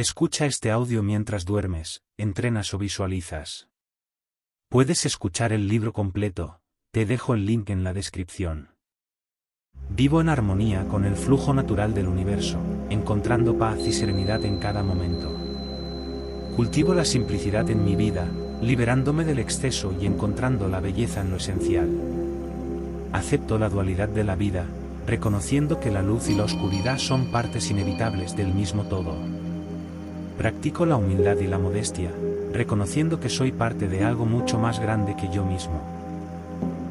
Escucha este audio mientras duermes, entrenas o visualizas. Puedes escuchar el libro completo, te dejo el link en la descripción. Vivo en armonía con el flujo natural del universo, encontrando paz y serenidad en cada momento. Cultivo la simplicidad en mi vida, liberándome del exceso y encontrando la belleza en lo esencial. Acepto la dualidad de la vida, reconociendo que la luz y la oscuridad son partes inevitables del mismo todo. Practico la humildad y la modestia, reconociendo que soy parte de algo mucho más grande que yo mismo.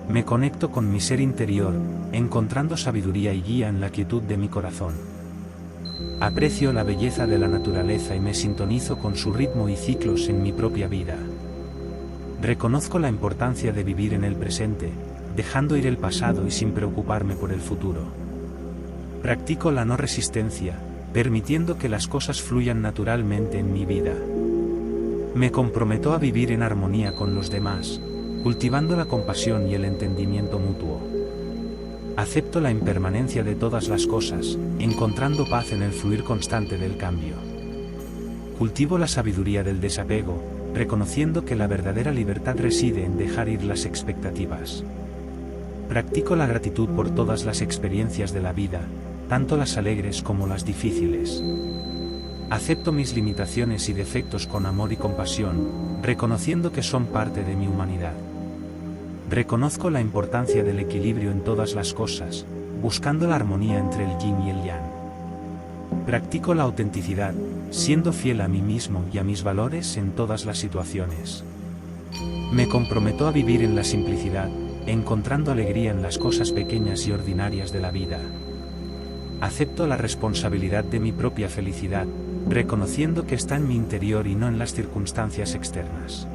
Me conecto con mi ser interior, encontrando sabiduría y guía en la quietud de mi corazón. Aprecio la belleza de la naturaleza y me sintonizo con su ritmo y ciclos en mi propia vida. Reconozco la importancia de vivir en el presente, dejando ir el pasado y sin preocuparme por el futuro. Practico la no resistencia, permitiendo que las cosas fluyan naturalmente en mi vida. Me comprometo a vivir en armonía con los demás, cultivando la compasión y el entendimiento mutuo. Acepto la impermanencia de todas las cosas, encontrando paz en el fluir constante del cambio. Cultivo la sabiduría del desapego, reconociendo que la verdadera libertad reside en dejar ir las expectativas. Practico la gratitud por todas las experiencias de la vida, tanto las alegres como las difíciles. Acepto mis limitaciones y defectos con amor y compasión, reconociendo que son parte de mi humanidad. Reconozco la importancia del equilibrio en todas las cosas, buscando la armonía entre el yin y el yang. Practico la autenticidad, siendo fiel a mí mismo y a mis valores en todas las situaciones. Me comprometo a vivir en la simplicidad, encontrando alegría en las cosas pequeñas y ordinarias de la vida. Acepto la responsabilidad de mi propia felicidad, reconociendo que está en mi interior y no en las circunstancias externas.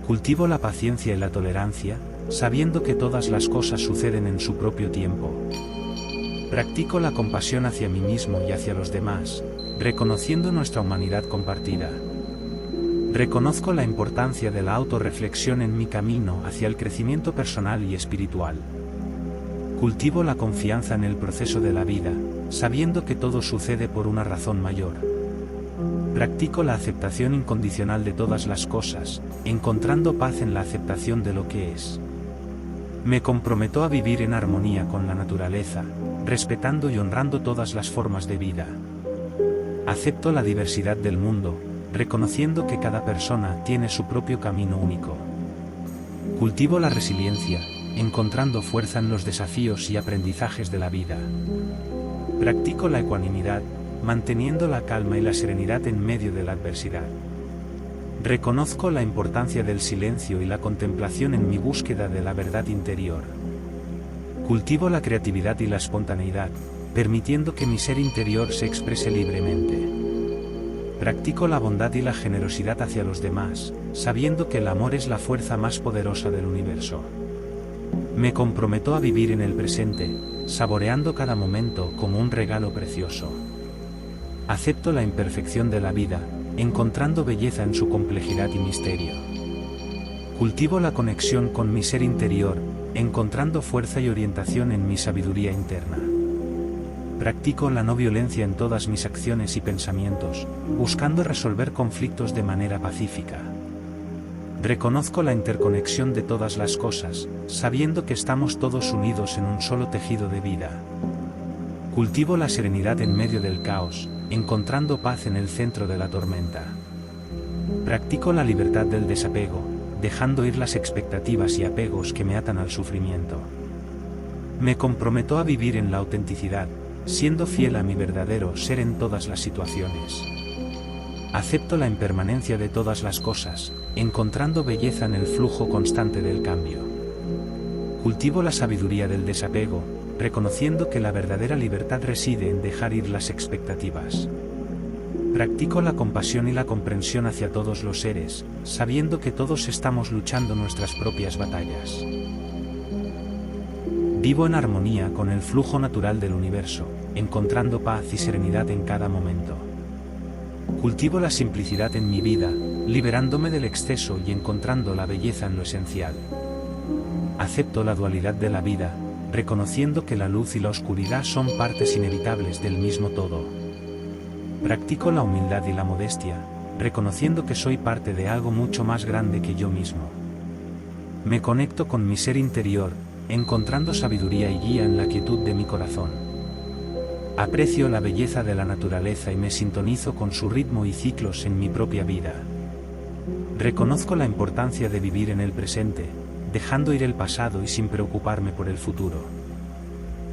Cultivo la paciencia y la tolerancia, sabiendo que todas las cosas suceden en su propio tiempo. Practico la compasión hacia mí mismo y hacia los demás, reconociendo nuestra humanidad compartida. Reconozco la importancia de la autorreflexión en mi camino hacia el crecimiento personal y espiritual. Cultivo la confianza en el proceso de la vida, sabiendo que todo sucede por una razón mayor. Practico la aceptación incondicional de todas las cosas, encontrando paz en la aceptación de lo que es. Me comprometo a vivir en armonía con la naturaleza, respetando y honrando todas las formas de vida. Acepto la diversidad del mundo, reconociendo que cada persona tiene su propio camino único. Cultivo la resiliencia, encontrando fuerza en los desafíos y aprendizajes de la vida. Practico la ecuanimidad, manteniendo la calma y la serenidad en medio de la adversidad. Reconozco la importancia del silencio y la contemplación en mi búsqueda de la verdad interior. Cultivo la creatividad y la espontaneidad, permitiendo que mi ser interior se exprese libremente. Practico la bondad y la generosidad hacia los demás, sabiendo que el amor es la fuerza más poderosa del universo. Me comprometo a vivir en el presente, saboreando cada momento como un regalo precioso. Acepto la imperfección de la vida, encontrando belleza en su complejidad y misterio. Cultivo la conexión con mi ser interior, encontrando fuerza y orientación en mi sabiduría interna. Practico la no violencia en todas mis acciones y pensamientos, buscando resolver conflictos de manera pacífica. Reconozco la interconexión de todas las cosas, sabiendo que estamos todos unidos en un solo tejido de vida. Cultivo la serenidad en medio del caos, encontrando paz en el centro de la tormenta. Practico la libertad del desapego, dejando ir las expectativas y apegos que me atan al sufrimiento. Me comprometo a vivir en la autenticidad, siendo fiel a mi verdadero ser en todas las situaciones. Acepto la impermanencia de todas las cosas, encontrando belleza en el flujo constante del cambio. Cultivo la sabiduría del desapego, reconociendo que la verdadera libertad reside en dejar ir las expectativas. Practico la compasión y la comprensión hacia todos los seres, sabiendo que todos estamos luchando nuestras propias batallas. Vivo en armonía con el flujo natural del universo, encontrando paz y serenidad en cada momento. Cultivo la simplicidad en mi vida, liberándome del exceso y encontrando la belleza en lo esencial. Acepto la dualidad de la vida, reconociendo que la luz y la oscuridad son partes inevitables del mismo todo. Practico la humildad y la modestia, reconociendo que soy parte de algo mucho más grande que yo mismo. Me conecto con mi ser interior, encontrando sabiduría y guía en la quietud de mi corazón. Aprecio la belleza de la naturaleza y me sintonizo con su ritmo y ciclos en mi propia vida. Reconozco la importancia de vivir en el presente, dejando ir el pasado y sin preocuparme por el futuro.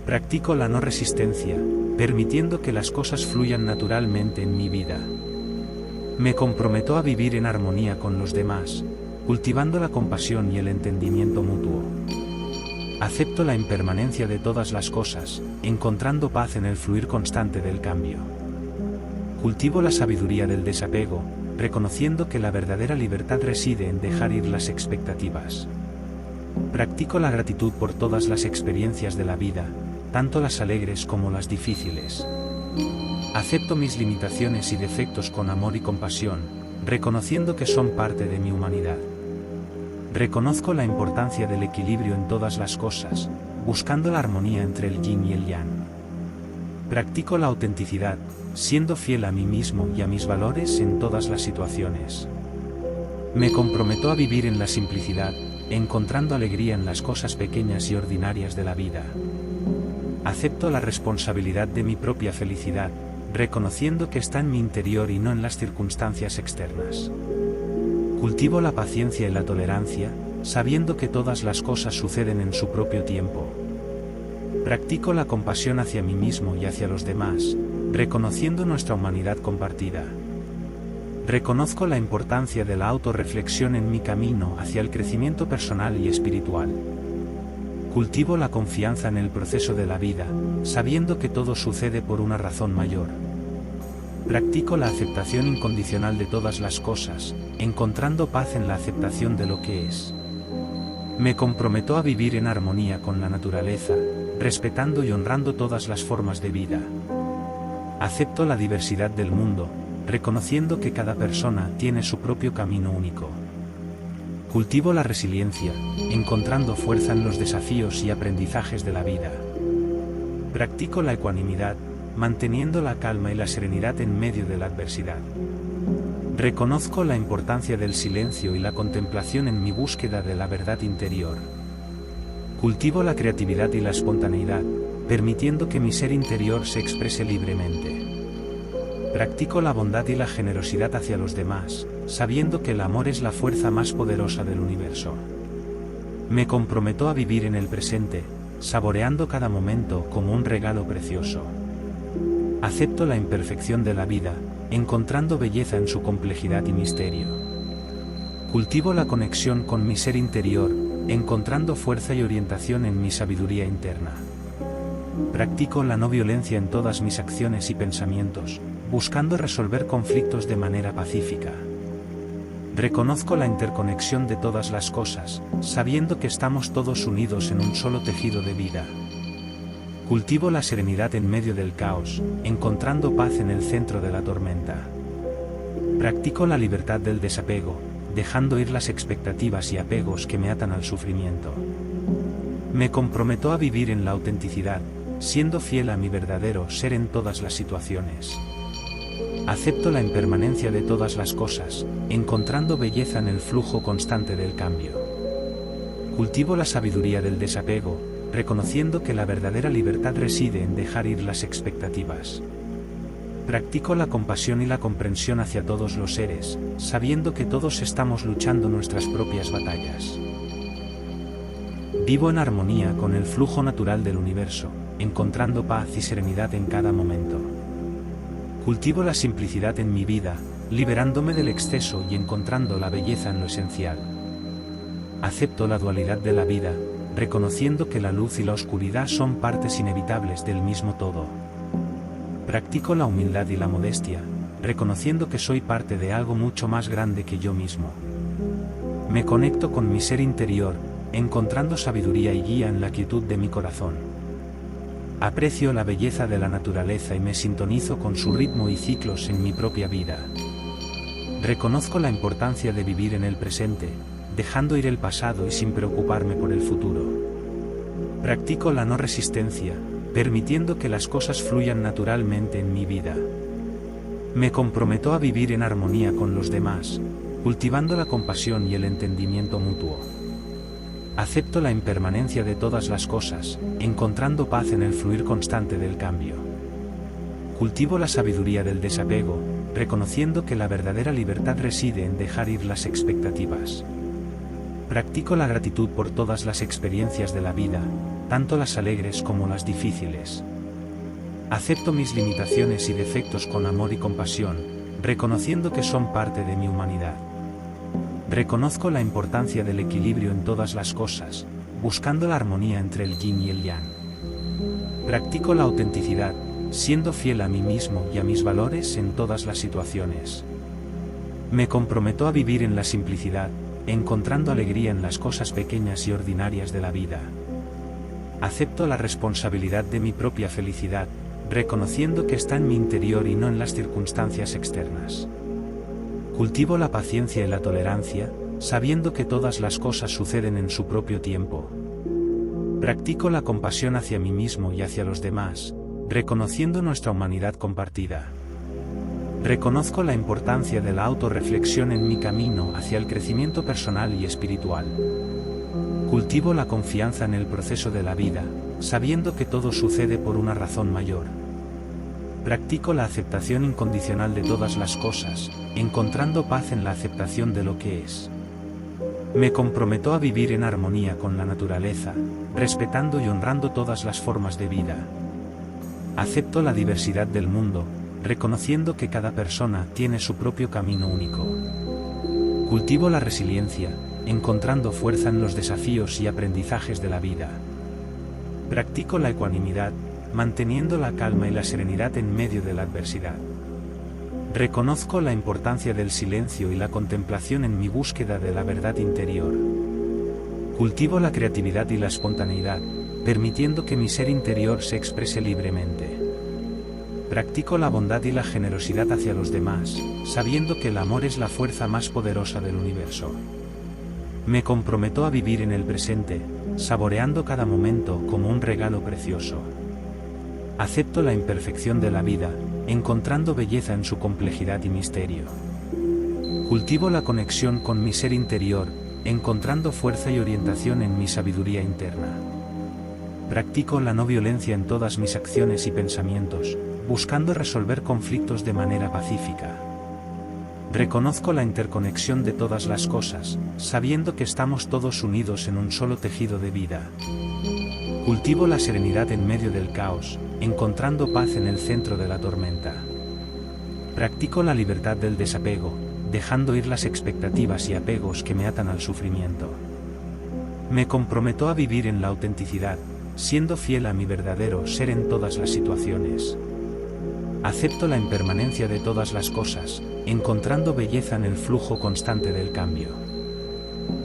Practico la no resistencia, permitiendo que las cosas fluyan naturalmente en mi vida. Me comprometo a vivir en armonía con los demás, cultivando la compasión y el entendimiento mutuo. Acepto la impermanencia de todas las cosas, encontrando paz en el fluir constante del cambio. Cultivo la sabiduría del desapego, reconociendo que la verdadera libertad reside en dejar ir las expectativas. Practico la gratitud por todas las experiencias de la vida, tanto las alegres como las difíciles. Acepto mis limitaciones y defectos con amor y compasión, reconociendo que son parte de mi humanidad. Reconozco la importancia del equilibrio en todas las cosas, buscando la armonía entre el yin y el yang. Practico la autenticidad, siendo fiel a mí mismo y a mis valores en todas las situaciones. Me comprometo a vivir en la simplicidad, encontrando alegría en las cosas pequeñas y ordinarias de la vida. Acepto la responsabilidad de mi propia felicidad, reconociendo que está en mi interior y no en las circunstancias externas. Cultivo la paciencia y la tolerancia, sabiendo que todas las cosas suceden en su propio tiempo. Practico la compasión hacia mí mismo y hacia los demás, reconociendo nuestra humanidad compartida. Reconozco la importancia de la autorreflexión en mi camino hacia el crecimiento personal y espiritual. Cultivo la confianza en el proceso de la vida, sabiendo que todo sucede por una razón mayor. Practico la aceptación incondicional de todas las cosas, encontrando paz en la aceptación de lo que es. Me comprometo a vivir en armonía con la naturaleza, respetando y honrando todas las formas de vida. Acepto la diversidad del mundo, reconociendo que cada persona tiene su propio camino único. Cultivo la resiliencia, encontrando fuerza en los desafíos y aprendizajes de la vida. Practico la ecuanimidad, manteniendo la calma y la serenidad en medio de la adversidad. Reconozco la importancia del silencio y la contemplación en mi búsqueda de la verdad interior. Cultivo la creatividad y la espontaneidad, permitiendo que mi ser interior se exprese libremente. Practico la bondad y la generosidad hacia los demás, sabiendo que el amor es la fuerza más poderosa del universo. Me comprometo a vivir en el presente, saboreando cada momento como un regalo precioso. Acepto la imperfección de la vida, encontrando belleza en su complejidad y misterio. Cultivo la conexión con mi ser interior, encontrando fuerza y orientación en mi sabiduría interna. Practico la no violencia en todas mis acciones y pensamientos, buscando resolver conflictos de manera pacífica. Reconozco la interconexión de todas las cosas, sabiendo que estamos todos unidos en un solo tejido de vida. Cultivo la serenidad en medio del caos, encontrando paz en el centro de la tormenta. Practico la libertad del desapego, dejando ir las expectativas y apegos que me atan al sufrimiento. Me comprometo a vivir en la autenticidad, siendo fiel a mi verdadero ser en todas las situaciones. Acepto la impermanencia de todas las cosas, encontrando belleza en el flujo constante del cambio. Cultivo la sabiduría del desapego, reconociendo que la verdadera libertad reside en dejar ir las expectativas. Practico la compasión y la comprensión hacia todos los seres, sabiendo que todos estamos luchando nuestras propias batallas. Vivo en armonía con el flujo natural del universo, encontrando paz y serenidad en cada momento. Cultivo la simplicidad en mi vida, liberándome del exceso y encontrando la belleza en lo esencial. Acepto la dualidad de la vida, reconociendo que la luz y la oscuridad son partes inevitables del mismo todo. Practico la humildad y la modestia, reconociendo que soy parte de algo mucho más grande que yo mismo. Me conecto con mi ser interior, encontrando sabiduría y guía en la quietud de mi corazón. Aprecio la belleza de la naturaleza y me sintonizo con su ritmo y ciclos en mi propia vida. Reconozco la importancia de vivir en el presente, dejando ir el pasado y sin preocuparme por el futuro. Practico la no resistencia, permitiendo que las cosas fluyan naturalmente en mi vida. Me comprometo a vivir en armonía con los demás, cultivando la compasión y el entendimiento mutuo. Acepto la impermanencia de todas las cosas, encontrando paz en el fluir constante del cambio. Cultivo la sabiduría del desapego, reconociendo que la verdadera libertad reside en dejar ir las expectativas. Practico la gratitud por todas las experiencias de la vida, tanto las alegres como las difíciles. Acepto mis limitaciones y defectos con amor y compasión, reconociendo que son parte de mi humanidad. Reconozco la importancia del equilibrio en todas las cosas, buscando la armonía entre el yin y el yang. Practico la autenticidad, siendo fiel a mí mismo y a mis valores en todas las situaciones. Me comprometo a vivir en la simplicidad, encontrando alegría en las cosas pequeñas y ordinarias de la vida. Acepto la responsabilidad de mi propia felicidad, reconociendo que está en mi interior y no en las circunstancias externas. Cultivo la paciencia y la tolerancia, sabiendo que todas las cosas suceden en su propio tiempo. Practico la compasión hacia mí mismo y hacia los demás, reconociendo nuestra humanidad compartida. Reconozco la importancia de la autorreflexión en mi camino hacia el crecimiento personal y espiritual. Cultivo la confianza en el proceso de la vida, sabiendo que todo sucede por una razón mayor. Practico la aceptación incondicional de todas las cosas, encontrando paz en la aceptación de lo que es. Me comprometo a vivir en armonía con la naturaleza, respetando y honrando todas las formas de vida. Acepto la diversidad del mundo, reconociendo que cada persona tiene su propio camino único. Cultivo la resiliencia, encontrando fuerza en los desafíos y aprendizajes de la vida. Practico la ecuanimidad, manteniendo la calma y la serenidad en medio de la adversidad. Reconozco la importancia del silencio y la contemplación en mi búsqueda de la verdad interior. Cultivo la creatividad y la espontaneidad, permitiendo que mi ser interior se exprese libremente. Practico la bondad y la generosidad hacia los demás, sabiendo que el amor es la fuerza más poderosa del universo. Me comprometo a vivir en el presente, saboreando cada momento como un regalo precioso. Acepto la imperfección de la vida, encontrando belleza en su complejidad y misterio. Cultivo la conexión con mi ser interior, encontrando fuerza y orientación en mi sabiduría interna. Practico la no violencia en todas mis acciones y pensamientos, buscando resolver conflictos de manera pacífica. Reconozco la interconexión de todas las cosas, sabiendo que estamos todos unidos en un solo tejido de vida. Cultivo la serenidad en medio del caos, encontrando paz en el centro de la tormenta. Practico la libertad del desapego, dejando ir las expectativas y apegos que me atan al sufrimiento. Me comprometo a vivir en la autenticidad, siendo fiel a mi verdadero ser en todas las situaciones. Acepto la impermanencia de todas las cosas, encontrando belleza en el flujo constante del cambio.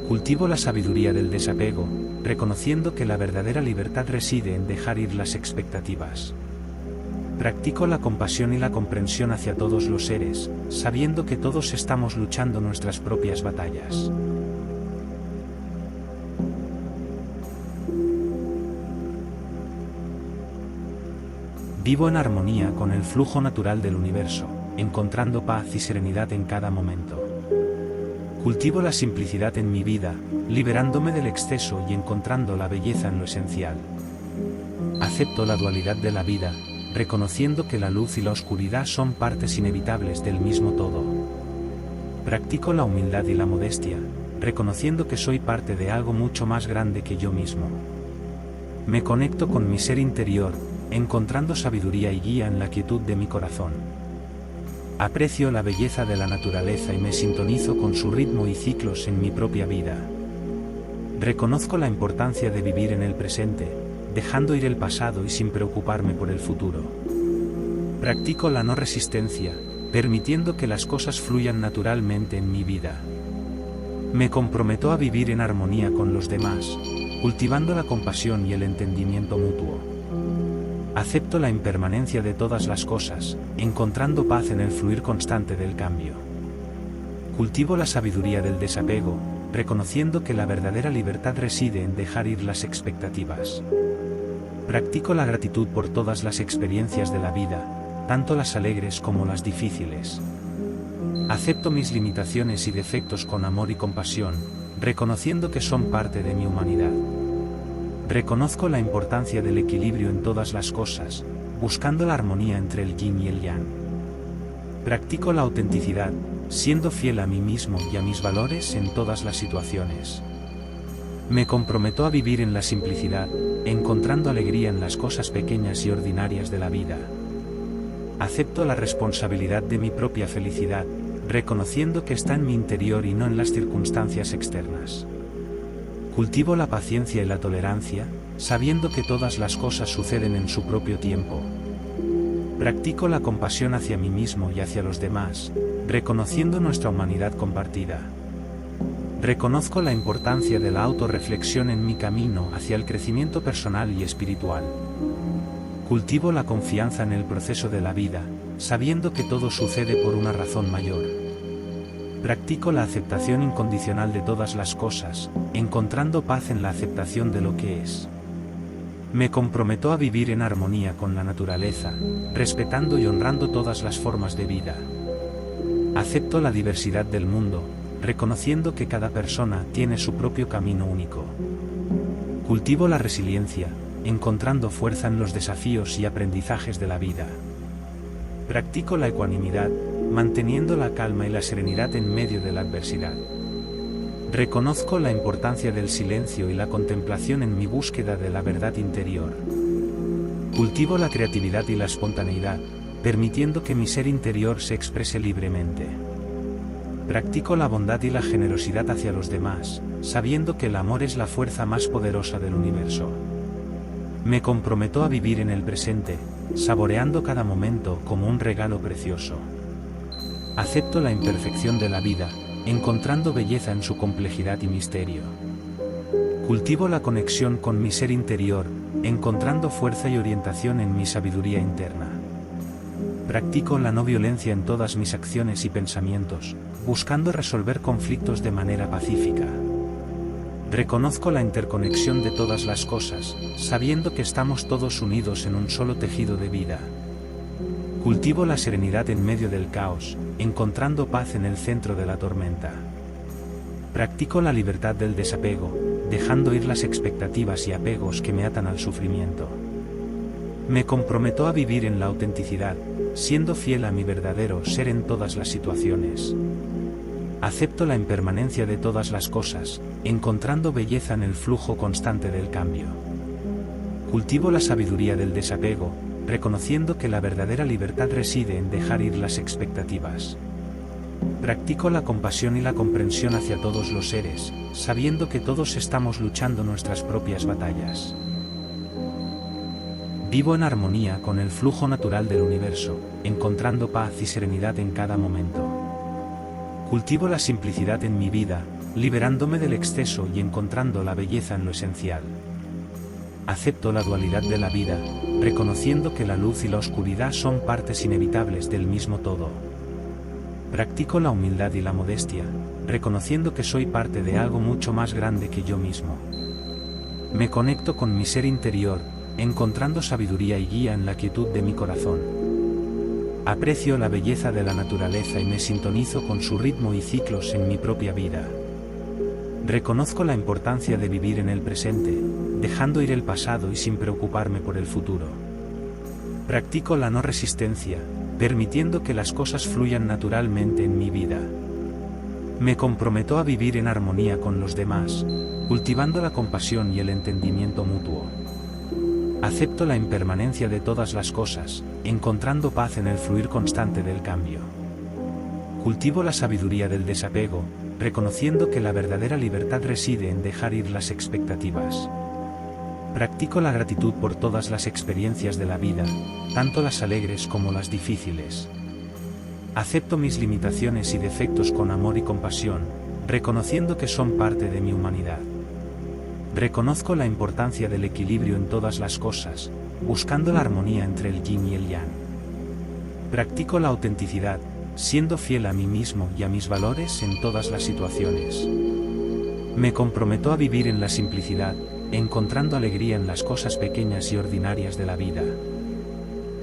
Cultivo la sabiduría del desapego, reconociendo que la verdadera libertad reside en dejar ir las expectativas. Practico la compasión y la comprensión hacia todos los seres, sabiendo que todos estamos luchando nuestras propias batallas. Vivo en armonía con el flujo natural del universo, encontrando paz y serenidad en cada momento. Cultivo la simplicidad en mi vida, liberándome del exceso y encontrando la belleza en lo esencial. Acepto la dualidad de la vida, reconociendo que la luz y la oscuridad son partes inevitables del mismo todo. Practico la humildad y la modestia, reconociendo que soy parte de algo mucho más grande que yo mismo. Me conecto con mi ser interior, encontrando sabiduría y guía en la quietud de mi corazón. Aprecio la belleza de la naturaleza y me sintonizo con su ritmo y ciclos en mi propia vida. Reconozco la importancia de vivir en el presente, dejando ir el pasado y sin preocuparme por el futuro. Practico la no resistencia, permitiendo que las cosas fluyan naturalmente en mi vida. Me comprometo a vivir en armonía con los demás, cultivando la compasión y el entendimiento mutuo. Acepto la impermanencia de todas las cosas, encontrando paz en el fluir constante del cambio. Cultivo la sabiduría del desapego, reconociendo que la verdadera libertad reside en dejar ir las expectativas. Practico la gratitud por todas las experiencias de la vida, tanto las alegres como las difíciles. Acepto mis limitaciones y defectos con amor y compasión, reconociendo que son parte de mi humanidad. Reconozco la importancia del equilibrio en todas las cosas, buscando la armonía entre el yin y el yang. Practico la autenticidad, siendo fiel a mí mismo y a mis valores en todas las situaciones. Me comprometo a vivir en la simplicidad, encontrando alegría en las cosas pequeñas y ordinarias de la vida. Acepto la responsabilidad de mi propia felicidad, reconociendo que está en mi interior y no en las circunstancias externas. Cultivo la paciencia y la tolerancia, sabiendo que todas las cosas suceden en su propio tiempo. Practico la compasión hacia mí mismo y hacia los demás, reconociendo nuestra humanidad compartida. Reconozco la importancia de la autorreflexión en mi camino hacia el crecimiento personal y espiritual. Cultivo la confianza en el proceso de la vida, sabiendo que todo sucede por una razón mayor. Practico la aceptación incondicional de todas las cosas, encontrando paz en la aceptación de lo que es. Me comprometo a vivir en armonía con la naturaleza, respetando y honrando todas las formas de vida. Acepto la diversidad del mundo, reconociendo que cada persona tiene su propio camino único. Cultivo la resiliencia, encontrando fuerza en los desafíos y aprendizajes de la vida. Practico la ecuanimidad, manteniendo la calma y la serenidad en medio de la adversidad. Reconozco la importancia del silencio y la contemplación en mi búsqueda de la verdad interior. Cultivo la creatividad y la espontaneidad, permitiendo que mi ser interior se exprese libremente. Practico la bondad y la generosidad hacia los demás, sabiendo que el amor es la fuerza más poderosa del universo. Me comprometo a vivir en el presente, saboreando cada momento como un regalo precioso. Acepto la imperfección de la vida, encontrando belleza en su complejidad y misterio. Cultivo la conexión con mi ser interior, encontrando fuerza y orientación en mi sabiduría interna. Practico la no violencia en todas mis acciones y pensamientos, buscando resolver conflictos de manera pacífica. Reconozco la interconexión de todas las cosas, sabiendo que estamos todos unidos en un solo tejido de vida. Cultivo la serenidad en medio del caos, encontrando paz en el centro de la tormenta. Practico la libertad del desapego, dejando ir las expectativas y apegos que me atan al sufrimiento. Me comprometo a vivir en la autenticidad, siendo fiel a mi verdadero ser en todas las situaciones. Acepto la impermanencia de todas las cosas, encontrando belleza en el flujo constante del cambio. Cultivo la sabiduría del desapego, reconociendo que la verdadera libertad reside en dejar ir las expectativas. Practico la compasión y la comprensión hacia todos los seres, sabiendo que todos estamos luchando nuestras propias batallas. Vivo en armonía con el flujo natural del universo, encontrando paz y serenidad en cada momento. Cultivo la simplicidad en mi vida, liberándome del exceso y encontrando la belleza en lo esencial. Acepto la dualidad de la vida, reconociendo que la luz y la oscuridad son partes inevitables del mismo todo. Practico la humildad y la modestia, reconociendo que soy parte de algo mucho más grande que yo mismo. Me conecto con mi ser interior, encontrando sabiduría y guía en la quietud de mi corazón. Aprecio la belleza de la naturaleza y me sintonizo con su ritmo y ciclos en mi propia vida. Reconozco la importancia de vivir en el presente, dejando ir el pasado y sin preocuparme por el futuro. Practico la no resistencia, permitiendo que las cosas fluyan naturalmente en mi vida. Me comprometo a vivir en armonía con los demás, cultivando la compasión y el entendimiento mutuo. Acepto la impermanencia de todas las cosas, encontrando paz en el fluir constante del cambio. Cultivo la sabiduría del desapego, reconociendo que la verdadera libertad reside en dejar ir las expectativas. Practico la gratitud por todas las experiencias de la vida, tanto las alegres como las difíciles. Acepto mis limitaciones y defectos con amor y compasión, reconociendo que son parte de mi humanidad. Reconozco la importancia del equilibrio en todas las cosas, buscando la armonía entre el yin y el yang. Practico la autenticidad, siendo fiel a mí mismo y a mis valores en todas las situaciones. Me comprometo a vivir en la simplicidad, encontrando alegría en las cosas pequeñas y ordinarias de la vida.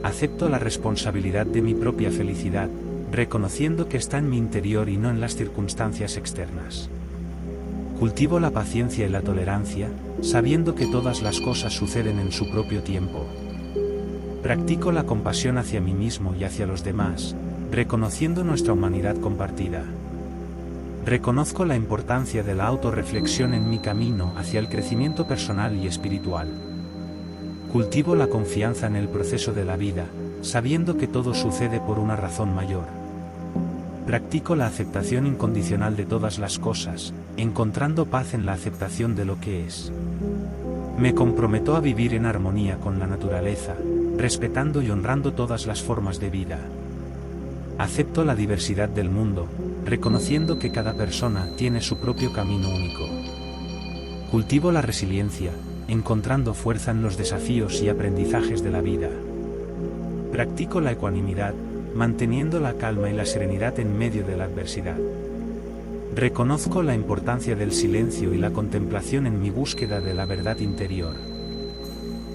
Acepto la responsabilidad de mi propia felicidad, reconociendo que está en mi interior y no en las circunstancias externas. Cultivo la paciencia y la tolerancia, sabiendo que todas las cosas suceden en su propio tiempo. Practico la compasión hacia mí mismo y hacia los demás, reconociendo nuestra humanidad compartida. Reconozco la importancia de la autorreflexión en mi camino hacia el crecimiento personal y espiritual. Cultivo la confianza en el proceso de la vida, sabiendo que todo sucede por una razón mayor. Practico la aceptación incondicional de todas las cosas, encontrando paz en la aceptación de lo que es. Me comprometo a vivir en armonía con la naturaleza, respetando y honrando todas las formas de vida. Acepto la diversidad del mundo, reconociendo que cada persona tiene su propio camino único. Cultivo la resiliencia, encontrando fuerza en los desafíos y aprendizajes de la vida. Practico la ecuanimidad, manteniendo la calma y la serenidad en medio de la adversidad. Reconozco la importancia del silencio y la contemplación en mi búsqueda de la verdad interior.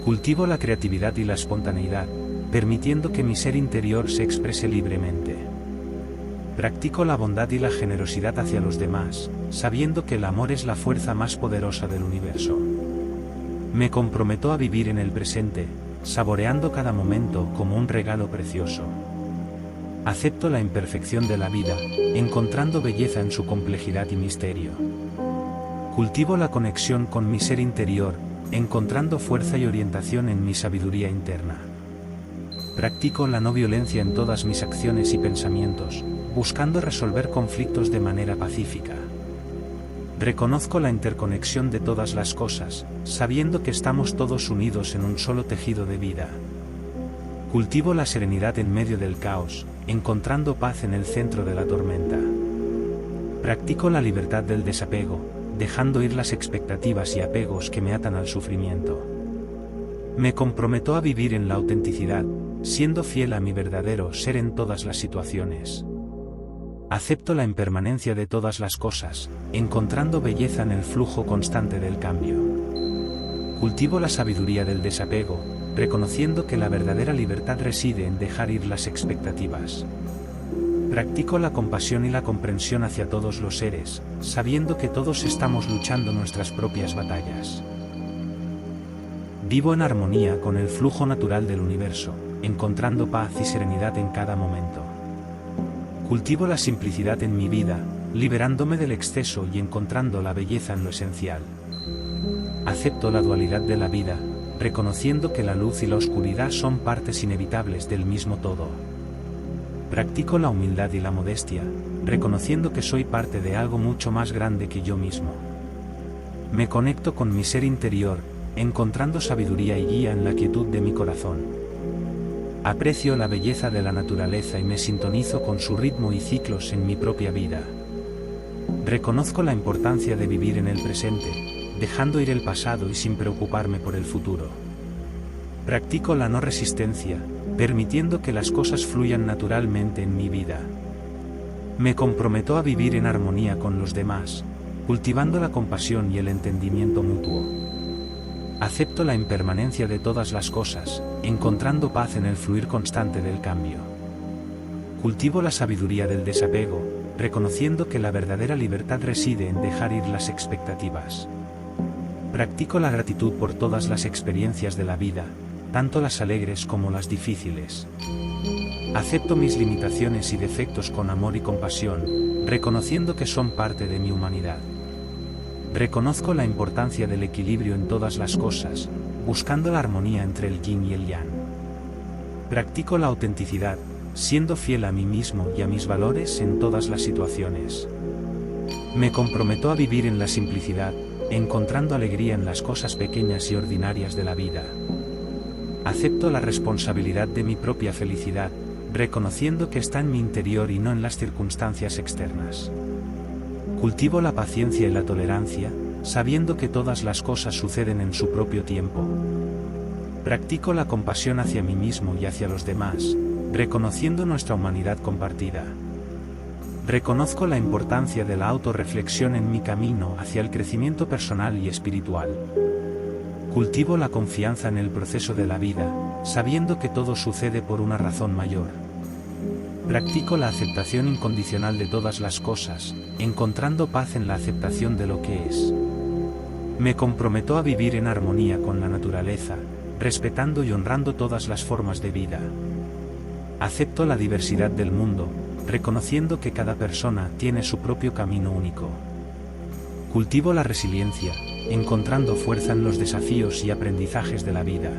Cultivo la creatividad y la espontaneidad, permitiendo que mi ser interior se exprese libremente. Practico la bondad y la generosidad hacia los demás, sabiendo que el amor es la fuerza más poderosa del universo. Me comprometo a vivir en el presente, saboreando cada momento como un regalo precioso. Acepto la imperfección de la vida, encontrando belleza en su complejidad y misterio. Cultivo la conexión con mi ser interior, encontrando fuerza y orientación en mi sabiduría interna. Practico la no violencia en todas mis acciones y pensamientos, buscando resolver conflictos de manera pacífica. Reconozco la interconexión de todas las cosas, sabiendo que estamos todos unidos en un solo tejido de vida. Cultivo la serenidad en medio del caos, encontrando paz en el centro de la tormenta. Practico la libertad del desapego, dejando ir las expectativas y apegos que me atan al sufrimiento. Me comprometo a vivir en la autenticidad, siendo fiel a mi verdadero ser en todas las situaciones. Acepto la impermanencia de todas las cosas, encontrando belleza en el flujo constante del cambio. Cultivo la sabiduría del desapego, reconociendo que la verdadera libertad reside en dejar ir las expectativas. Practico la compasión y la comprensión hacia todos los seres, sabiendo que todos estamos luchando nuestras propias batallas. Vivo en armonía con el flujo natural del universo, encontrando paz y serenidad en cada momento. Cultivo la simplicidad en mi vida, liberándome del exceso y encontrando la belleza en lo esencial. Acepto la dualidad de la vida, reconociendo que la luz y la oscuridad son partes inevitables del mismo todo. Practico la humildad y la modestia, reconociendo que soy parte de algo mucho más grande que yo mismo. Me conecto con mi ser interior, encontrando sabiduría y guía en la quietud de mi corazón. Aprecio la belleza de la naturaleza y me sintonizo con su ritmo y ciclos en mi propia vida. Reconozco la importancia de vivir en el presente, dejando ir el pasado y sin preocuparme por el futuro. Practico la no resistencia, permitiendo que las cosas fluyan naturalmente en mi vida. Me comprometo a vivir en armonía con los demás, cultivando la compasión y el entendimiento mutuo. Acepto la impermanencia de todas las cosas, encontrando paz en el fluir constante del cambio. Cultivo la sabiduría del desapego, reconociendo que la verdadera libertad reside en dejar ir las expectativas. Practico la gratitud por todas las experiencias de la vida, tanto las alegres como las difíciles. Acepto mis limitaciones y defectos con amor y compasión, reconociendo que son parte de mi humanidad. Reconozco la importancia del equilibrio en todas las cosas, buscando la armonía entre el yin y el yang. Practico la autenticidad, siendo fiel a mí mismo y a mis valores en todas las situaciones. Me comprometo a vivir en la simplicidad, encontrando alegría en las cosas pequeñas y ordinarias de la vida. Acepto la responsabilidad de mi propia felicidad, reconociendo que está en mi interior y no en las circunstancias externas. Cultivo la paciencia y la tolerancia, sabiendo que todas las cosas suceden en su propio tiempo. Practico la compasión hacia mí mismo y hacia los demás, reconociendo nuestra humanidad compartida. Reconozco la importancia de la autorreflexión en mi camino hacia el crecimiento personal y espiritual. Cultivo la confianza en el proceso de la vida, sabiendo que todo sucede por una razón mayor. Practico la aceptación incondicional de todas las cosas, encontrando paz en la aceptación de lo que es. Me comprometo a vivir en armonía con la naturaleza, respetando y honrando todas las formas de vida. Acepto la diversidad del mundo, reconociendo que cada persona tiene su propio camino único. Cultivo la resiliencia, encontrando fuerza en los desafíos y aprendizajes de la vida.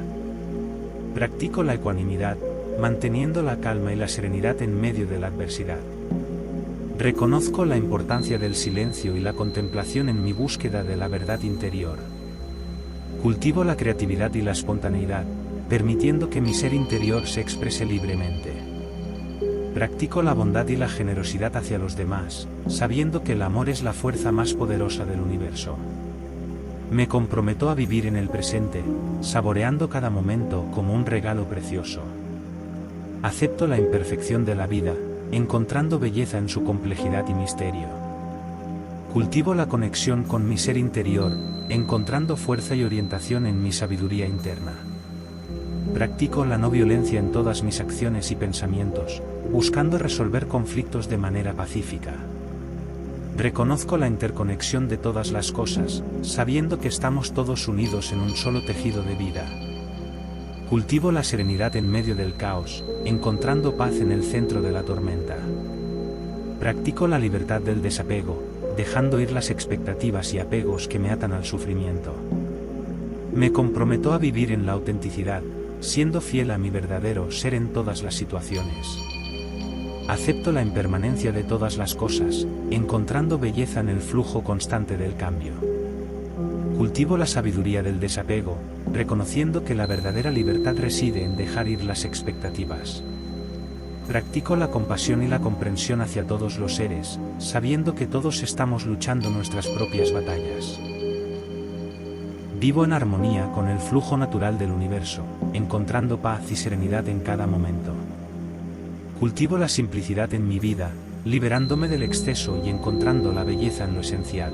Practico la ecuanimidad, manteniendo la calma y la serenidad en medio de la adversidad. Reconozco la importancia del silencio y la contemplación en mi búsqueda de la verdad interior. Cultivo la creatividad y la espontaneidad, permitiendo que mi ser interior se exprese libremente. Practico la bondad y la generosidad hacia los demás, sabiendo que el amor es la fuerza más poderosa del universo. Me comprometo a vivir en el presente, saboreando cada momento como un regalo precioso. Acepto la imperfección de la vida, encontrando belleza en su complejidad y misterio. Cultivo la conexión con mi ser interior, encontrando fuerza y orientación en mi sabiduría interna. Practico la no violencia en todas mis acciones y pensamientos, buscando resolver conflictos de manera pacífica. Reconozco la interconexión de todas las cosas, sabiendo que estamos todos unidos en un solo tejido de vida. Cultivo la serenidad en medio del caos, encontrando paz en el centro de la tormenta. Practico la libertad del desapego, dejando ir las expectativas y apegos que me atan al sufrimiento. Me comprometo a vivir en la autenticidad, siendo fiel a mi verdadero ser en todas las situaciones. Acepto la impermanencia de todas las cosas, encontrando belleza en el flujo constante del cambio. Cultivo la sabiduría del desapego, reconociendo que la verdadera libertad reside en dejar ir las expectativas. Practico la compasión y la comprensión hacia todos los seres, sabiendo que todos estamos luchando nuestras propias batallas. Vivo en armonía con el flujo natural del universo, encontrando paz y serenidad en cada momento. Cultivo la simplicidad en mi vida, liberándome del exceso y encontrando la belleza en lo esencial.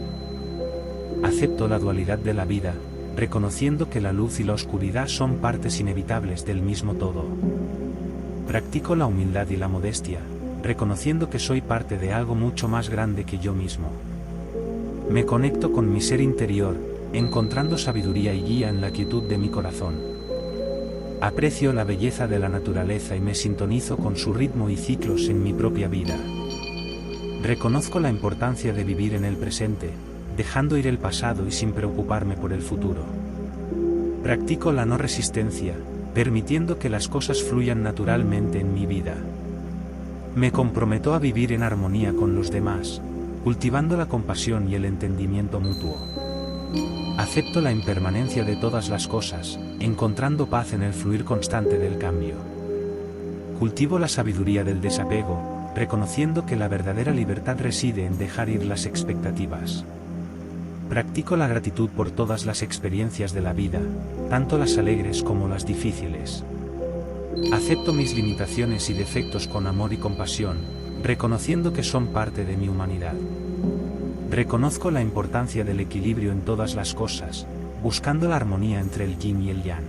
Acepto la dualidad de la vida, reconociendo que la luz y la oscuridad son partes inevitables del mismo todo. Practico la humildad y la modestia, reconociendo que soy parte de algo mucho más grande que yo mismo. Me conecto con mi ser interior, encontrando sabiduría y guía en la quietud de mi corazón. Aprecio la belleza de la naturaleza y me sintonizo con su ritmo y ciclos en mi propia vida. Reconozco la importancia de vivir en el presente, dejando ir el pasado y sin preocuparme por el futuro. Practico la no resistencia, permitiendo que las cosas fluyan naturalmente en mi vida. Me comprometo a vivir en armonía con los demás, cultivando la compasión y el entendimiento mutuo. Acepto la impermanencia de todas las cosas, encontrando paz en el fluir constante del cambio. Cultivo la sabiduría del desapego, reconociendo que la verdadera libertad reside en dejar ir las expectativas. Practico la gratitud por todas las experiencias de la vida, tanto las alegres como las difíciles. Acepto mis limitaciones y defectos con amor y compasión, reconociendo que son parte de mi humanidad. Reconozco la importancia del equilibrio en todas las cosas, buscando la armonía entre el yin y el yang.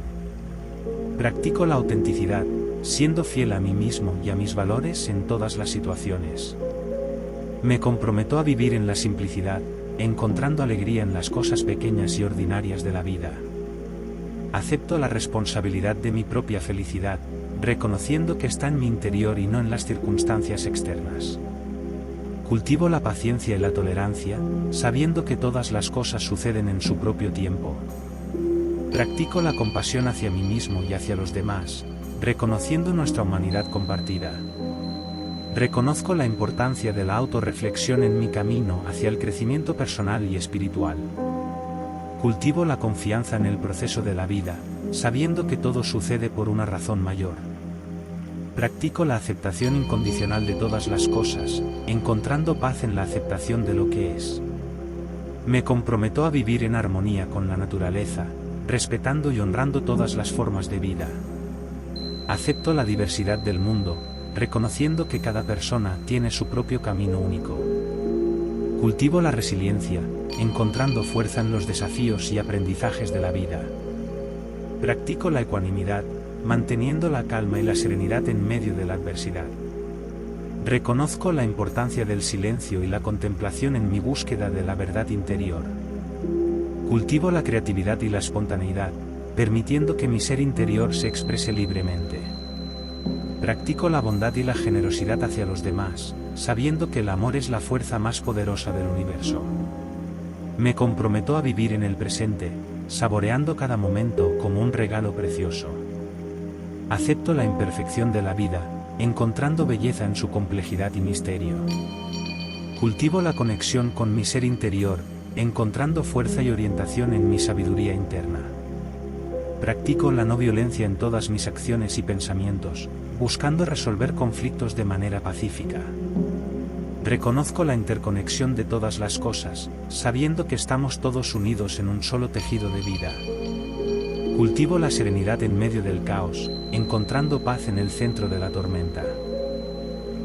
Practico la autenticidad, siendo fiel a mí mismo y a mis valores en todas las situaciones. Me comprometo a vivir en la simplicidad, encontrando alegría en las cosas pequeñas y ordinarias de la vida. Acepto la responsabilidad de mi propia felicidad, reconociendo que está en mi interior y no en las circunstancias externas. Cultivo la paciencia y la tolerancia, sabiendo que todas las cosas suceden en su propio tiempo. Practico la compasión hacia mí mismo y hacia los demás, reconociendo nuestra humanidad compartida. Reconozco la importancia de la autorreflexión en mi camino hacia el crecimiento personal y espiritual. Cultivo la confianza en el proceso de la vida, sabiendo que todo sucede por una razón mayor. Practico la aceptación incondicional de todas las cosas, encontrando paz en la aceptación de lo que es. Me comprometo a vivir en armonía con la naturaleza, respetando y honrando todas las formas de vida. Acepto la diversidad del mundo, reconociendo que cada persona tiene su propio camino único. Cultivo la resiliencia, encontrando fuerza en los desafíos y aprendizajes de la vida. Practico la ecuanimidad, manteniendo la calma y la serenidad en medio de la adversidad. Reconozco la importancia del silencio y la contemplación en mi búsqueda de la verdad interior. Cultivo la creatividad y la espontaneidad, permitiendo que mi ser interior se exprese libremente. Practico la bondad y la generosidad hacia los demás, sabiendo que el amor es la fuerza más poderosa del universo. Me comprometo a vivir en el presente, saboreando cada momento como un regalo precioso. Acepto la imperfección de la vida, encontrando belleza en su complejidad y misterio. Cultivo la conexión con mi ser interior, encontrando fuerza y orientación en mi sabiduría interna. Practico la no violencia en todas mis acciones y pensamientos, buscando resolver conflictos de manera pacífica. Reconozco la interconexión de todas las cosas, sabiendo que estamos todos unidos en un solo tejido de vida. Cultivo la serenidad en medio del caos, encontrando paz en el centro de la tormenta.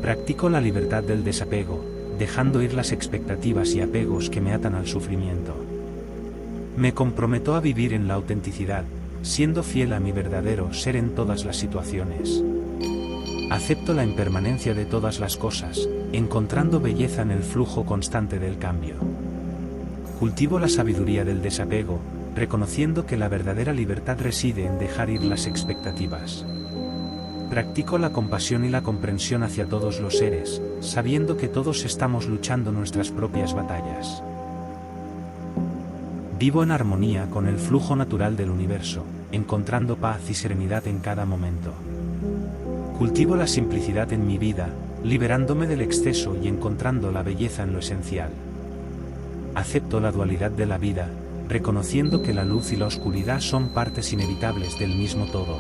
Practico la libertad del desapego, dejando ir las expectativas y apegos que me atan al sufrimiento. Me comprometo a vivir en la autenticidad, siendo fiel a mi verdadero ser en todas las situaciones. Acepto la impermanencia de todas las cosas, encontrando belleza en el flujo constante del cambio. Cultivo la sabiduría del desapego, reconociendo que la verdadera libertad reside en dejar ir las expectativas. Practico la compasión y la comprensión hacia todos los seres, sabiendo que todos estamos luchando nuestras propias batallas. Vivo en armonía con el flujo natural del universo, encontrando paz y serenidad en cada momento. Cultivo la simplicidad en mi vida, liberándome del exceso y encontrando la belleza en lo esencial. Acepto la dualidad de la vida, reconociendo que la luz y la oscuridad son partes inevitables del mismo todo.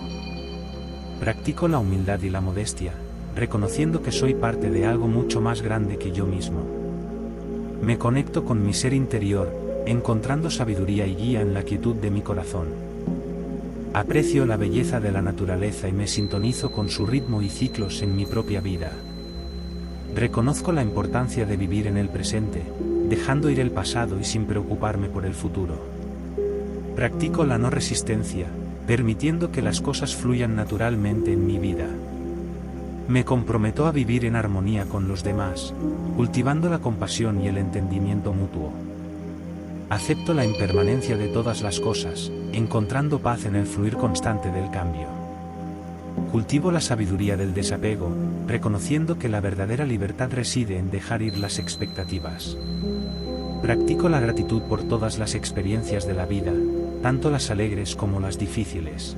Practico la humildad y la modestia, reconociendo que soy parte de algo mucho más grande que yo mismo. Me conecto con mi ser interior, encontrando sabiduría y guía en la quietud de mi corazón. Aprecio la belleza de la naturaleza y me sintonizo con su ritmo y ciclos en mi propia vida. Reconozco la importancia de vivir en el presente, dejando ir el pasado y sin preocuparme por el futuro. Practico la no resistencia, permitiendo que las cosas fluyan naturalmente en mi vida. Me comprometo a vivir en armonía con los demás, cultivando la compasión y el entendimiento mutuo. Acepto la impermanencia de todas las cosas, encontrando paz en el fluir constante del cambio. Cultivo la sabiduría del desapego, reconociendo que la verdadera libertad reside en dejar ir las expectativas. Practico la gratitud por todas las experiencias de la vida, tanto las alegres como las difíciles.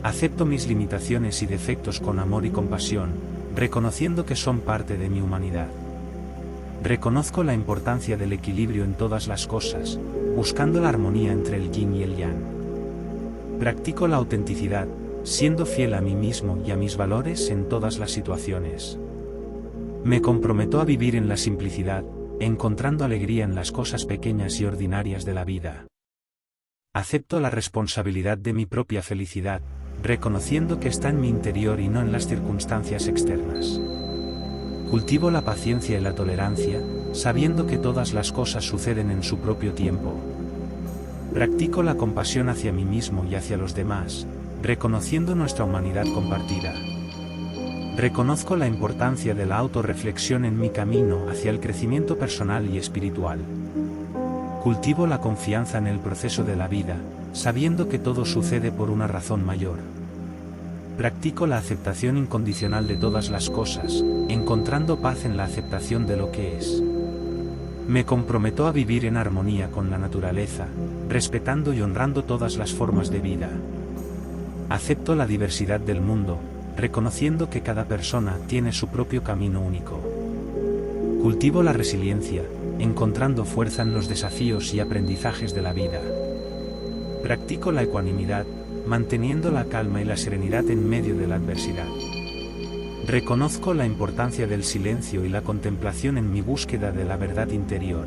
Acepto mis limitaciones y defectos con amor y compasión, reconociendo que son parte de mi humanidad. Reconozco la importancia del equilibrio en todas las cosas, buscando la armonía entre el yin y el yang. Practico la autenticidad, siendo fiel a mí mismo y a mis valores en todas las situaciones. Me comprometo a vivir en la simplicidad, encontrando alegría en las cosas pequeñas y ordinarias de la vida. Acepto la responsabilidad de mi propia felicidad, reconociendo que está en mi interior y no en las circunstancias externas. Cultivo la paciencia y la tolerancia, sabiendo que todas las cosas suceden en su propio tiempo. Practico la compasión hacia mí mismo y hacia los demás, reconociendo nuestra humanidad compartida. Reconozco la importancia de la autorreflexión en mi camino hacia el crecimiento personal y espiritual. Cultivo la confianza en el proceso de la vida, sabiendo que todo sucede por una razón mayor. Practico la aceptación incondicional de todas las cosas, encontrando paz en la aceptación de lo que es. Me comprometo a vivir en armonía con la naturaleza, respetando y honrando todas las formas de vida. Acepto la diversidad del mundo, reconociendo que cada persona tiene su propio camino único. Cultivo la resiliencia, encontrando fuerza en los desafíos y aprendizajes de la vida. Practico la ecuanimidad, manteniendo la calma y la serenidad en medio de la adversidad. Reconozco la importancia del silencio y la contemplación en mi búsqueda de la verdad interior.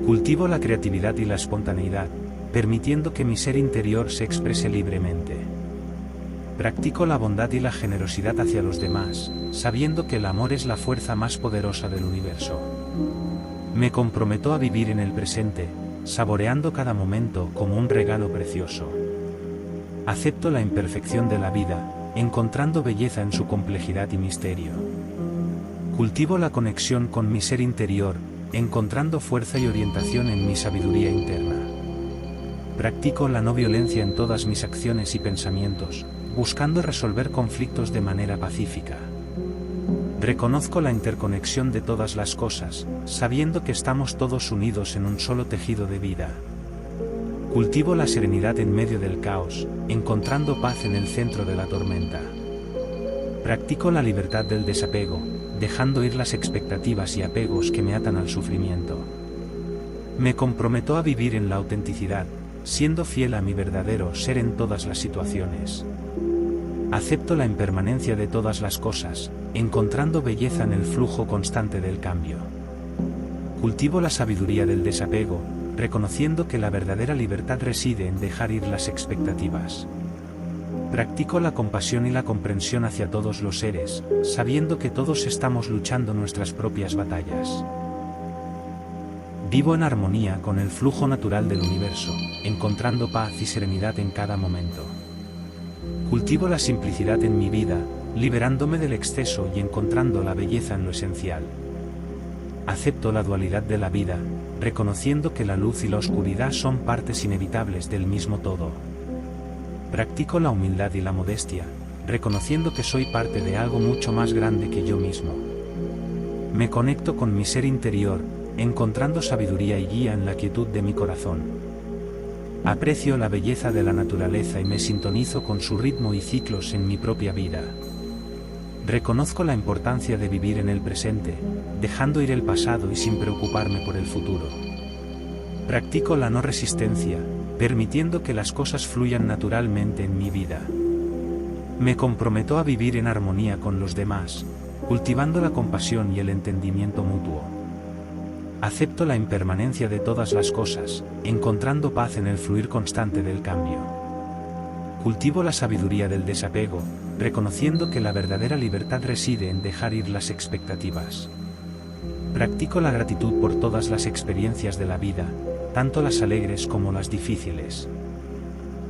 Cultivo la creatividad y la espontaneidad, permitiendo que mi ser interior se exprese libremente. Practico la bondad y la generosidad hacia los demás, sabiendo que el amor es la fuerza más poderosa del universo. Me comprometo a vivir en el presente, saboreando cada momento como un regalo precioso. Acepto la imperfección de la vida, encontrando belleza en su complejidad y misterio. Cultivo la conexión con mi ser interior, encontrando fuerza y orientación en mi sabiduría interna. Practico la no violencia en todas mis acciones y pensamientos, buscando resolver conflictos de manera pacífica. Reconozco la interconexión de todas las cosas, sabiendo que estamos todos unidos en un solo tejido de vida. Cultivo la serenidad en medio del caos, encontrando paz en el centro de la tormenta. Practico la libertad del desapego, dejando ir las expectativas y apegos que me atan al sufrimiento. Me comprometo a vivir en la autenticidad, siendo fiel a mi verdadero ser en todas las situaciones. Acepto la impermanencia de todas las cosas, encontrando belleza en el flujo constante del cambio. Cultivo la sabiduría del desapego, reconociendo que la verdadera libertad reside en dejar ir las expectativas. Practico la compasión y la comprensión hacia todos los seres, sabiendo que todos estamos luchando nuestras propias batallas. Vivo en armonía con el flujo natural del universo, encontrando paz y serenidad en cada momento. Cultivo la simplicidad en mi vida, liberándome del exceso y encontrando la belleza en lo esencial. Acepto la dualidad de la vida, reconociendo que la luz y la oscuridad son partes inevitables del mismo todo. Practico la humildad y la modestia, reconociendo que soy parte de algo mucho más grande que yo mismo. Me conecto con mi ser interior, encontrando sabiduría y guía en la quietud de mi corazón. Aprecio la belleza de la naturaleza y me sintonizo con su ritmo y ciclos en mi propia vida. Reconozco la importancia de vivir en el presente, dejando ir el pasado y sin preocuparme por el futuro. Practico la no resistencia, permitiendo que las cosas fluyan naturalmente en mi vida. Me comprometo a vivir en armonía con los demás, cultivando la compasión y el entendimiento mutuo. Acepto la impermanencia de todas las cosas, encontrando paz en el fluir constante del cambio. Cultivo la sabiduría del desapego, reconociendo que la verdadera libertad reside en dejar ir las expectativas. Practico la gratitud por todas las experiencias de la vida, tanto las alegres como las difíciles.